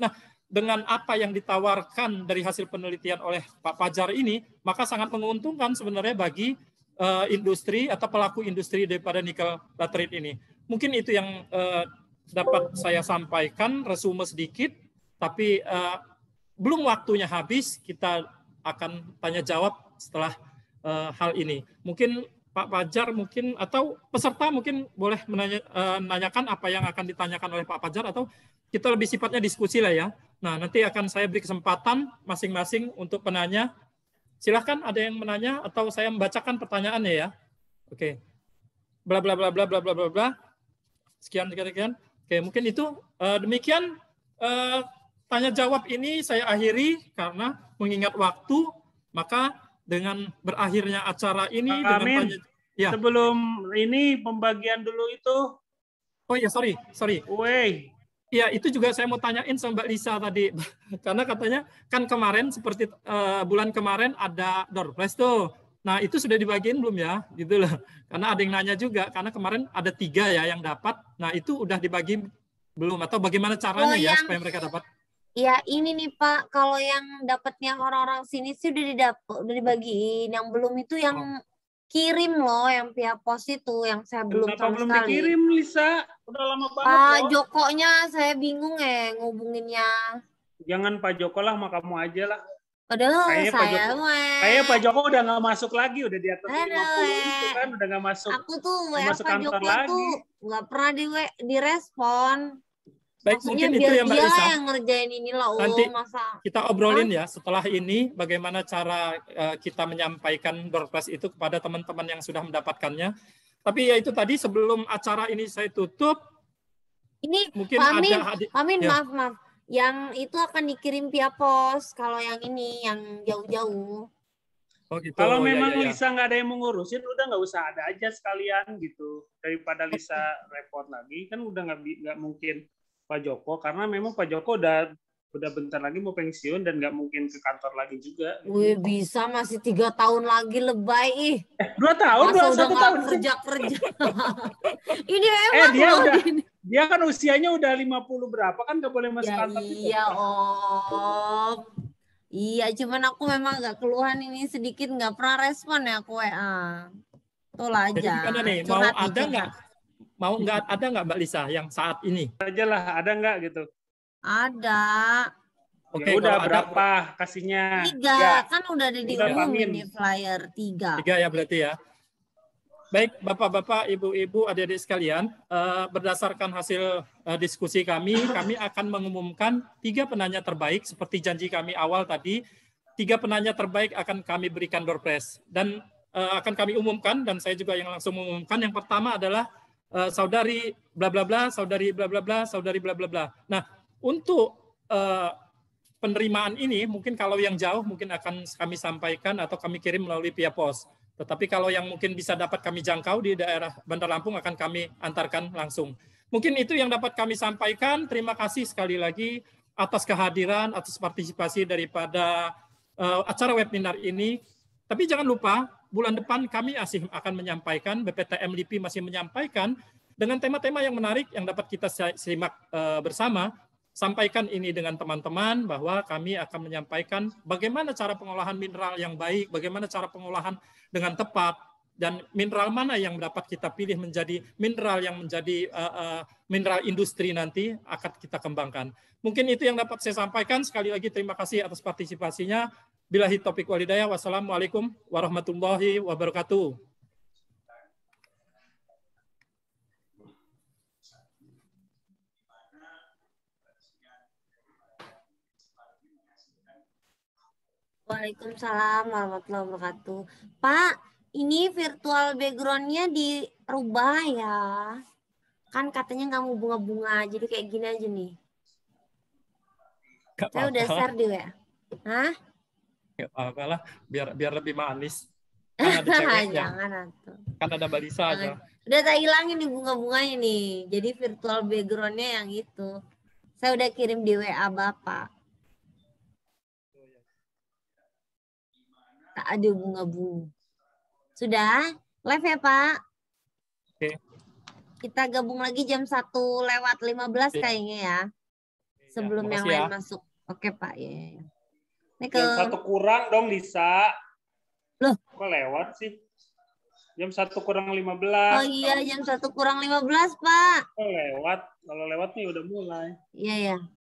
Nah, dengan apa yang ditawarkan dari hasil penelitian oleh Pak Fajar ini, maka sangat menguntungkan sebenarnya bagi industri atau pelaku industri daripada nikel laterit ini. Mungkin itu yang dapat saya sampaikan, resume sedikit, tapi belum waktunya habis, kita akan tanya jawab setelah hal ini. Mungkin Pak Fajar atau peserta mungkin boleh menanyakan apa yang akan ditanyakan oleh Pak Fajar, atau kita lebih sifatnya diskusi lah ya. Nah, nanti akan saya beri kesempatan masing-masing untuk penanya. Silahkan ada yang menanya atau saya membacakan pertanyaannya ya. Oke. Bla bla bla bla bla bla bla bla. Sekian. Oke, mungkin itu demikian tanya jawab ini saya akhiri karena mengingat waktu, maka dengan berakhirnya acara ini Amin. Sebelum ini pembagian dulu itu. Oh ya, sorry. Ya, itu juga saya mau tanyain sama Mbak Lisa tadi. Karena katanya kan kemarin seperti bulan kemarin ada door prize tuh. Nah, itu sudah dibagiin belum ya? Gitu loh. Karena ada yang nanya juga, karena kemarin ada 3 ya yang dapat. Nah, itu udah dibagi belum, atau bagaimana caranya ya supaya mereka dapat? Ya, ini nih Pak, kalau yang dapatnya orang-orang sini sih udah dibagiin. Yang belum itu yang kirim loh, yang via pos itu, yang saya belum sama belum sekali. Dikirim, Lisa? Udah lama banget. Pak Jokonya saya bingung ngubunginnya. Jangan Pak Joko lah, sama kamu aja lah. Aduh, kayak Pak Joko udah nggak masuk lagi, udah di atas 50 itu kan, udah nggak masuk. Aku tuh Pak Joko tuh nggak pernah direspon. Baik, maksudnya mungkin itu ya Mbak Lisa. Yang ngerjain ini lah, nanti masa kita obrolin ya setelah ini bagaimana cara kita menyampaikan door prize itu kepada teman-teman yang sudah mendapatkannya. Tapi ya itu tadi, sebelum acara ini saya tutup, ini mungkin Pak Amin, ya. maaf. Yang itu akan dikirim via pos, kalau yang ini yang jauh-jauh. Oh gitu. Kalau memang Lisa nggak ada yang mengurusin, udah nggak usah ada aja sekalian gitu. Daripada Lisa repot lagi, kan udah nggak mungkin Pak Joko, karena memang Pak Joko udah bentar lagi mau pensiun dan nggak mungkin ke kantor lagi juga. Wih, bisa masih 3 tahun lagi, lebay. 2 tahun, masa 1 tahun kerja. Ini dia Dia kan usianya udah 50 berapa kan nggak boleh masuk Ya kantor juga. iya Om. Iya, cuman aku memang agak keluhan ini sedikit nggak pernah respon ya aku WA. Itulah Jadi aja. gimana nih? Mau Curhat nih, ada nggak? curhat. Mau nggak ada nggak Mbak Lisa yang saat ini? Aja lah, ada nggak gitu? Ada. Oke, Ya udah kalau ada berapa kasihnya? 3, kan udah ada Udah, diumumin amin. di flyer 3. 3 ya berarti ya. Baik, Bapak-bapak, Ibu-ibu, adik-adik sekalian, berdasarkan hasil diskusi kami akan mengumumkan 3 penanya terbaik seperti janji kami awal tadi. 3 penanya terbaik akan kami berikan door prize dan akan kami umumkan dan saya juga yang langsung mengumumkan. Yang pertama adalah saudari bla bla bla, saudari bla bla bla, saudari bla bla bla. Nah, untuk penerimaan ini mungkin kalau yang jauh mungkin akan kami sampaikan atau kami kirim melalui via pos. Tetapi kalau yang mungkin bisa dapat kami jangkau di daerah Bandar Lampung akan kami antarkan langsung. Mungkin itu yang dapat kami sampaikan. Terima kasih sekali lagi atas kehadiran, atas partisipasi daripada acara webinar ini. Tapi jangan lupa, bulan depan kami masih akan menyampaikan, BPTM LIPI masih menyampaikan dengan tema-tema yang menarik yang dapat kita simak bersama. Sampaikan ini dengan teman-teman bahwa kami akan menyampaikan bagaimana cara pengolahan mineral yang baik, bagaimana cara pengolahan dengan tepat, dan mineral mana yang dapat kita pilih menjadi mineral yang menjadi mineral industri nanti akan kita kembangkan. Mungkin itu yang dapat saya sampaikan. Sekali lagi terima kasih atas partisipasinya. Billahi taufiq wal hidayah. Wassalamualaikum warahmatullahi wabarakatuh. Waalaikumsalam warahmatullahi wabarakatuh. Pak, ini virtual background-nya dirubah ya. Kan katanya nggak mau bunga-bunga, jadi kayak gini aja nih. Saya udah share di WA. Hah? Gak apa-apa lah, biar lebih manis. Kan ada ceweknya. Jangan atuh. Kan ada Balisa aja. Udah saya hilangin nih bunga-bunganya nih. Jadi virtual background-nya yang itu. Saya udah kirim di WA Bapak. Tak ada bunga-bunga. Sudah? Live ya Pak? Oke. Kita gabung lagi jam 1:15 kayaknya ya. Sebelum yang lain masuk. Oke Pak. Ya. Ini ke... Jam 1 kurang dong Lisa. Loh? Kok lewat sih? Jam 1 kurang 15. Oh iya, jam 1 kurang 15 Pak. Kok lewat? Kalau lewat nih udah mulai. Iya ya.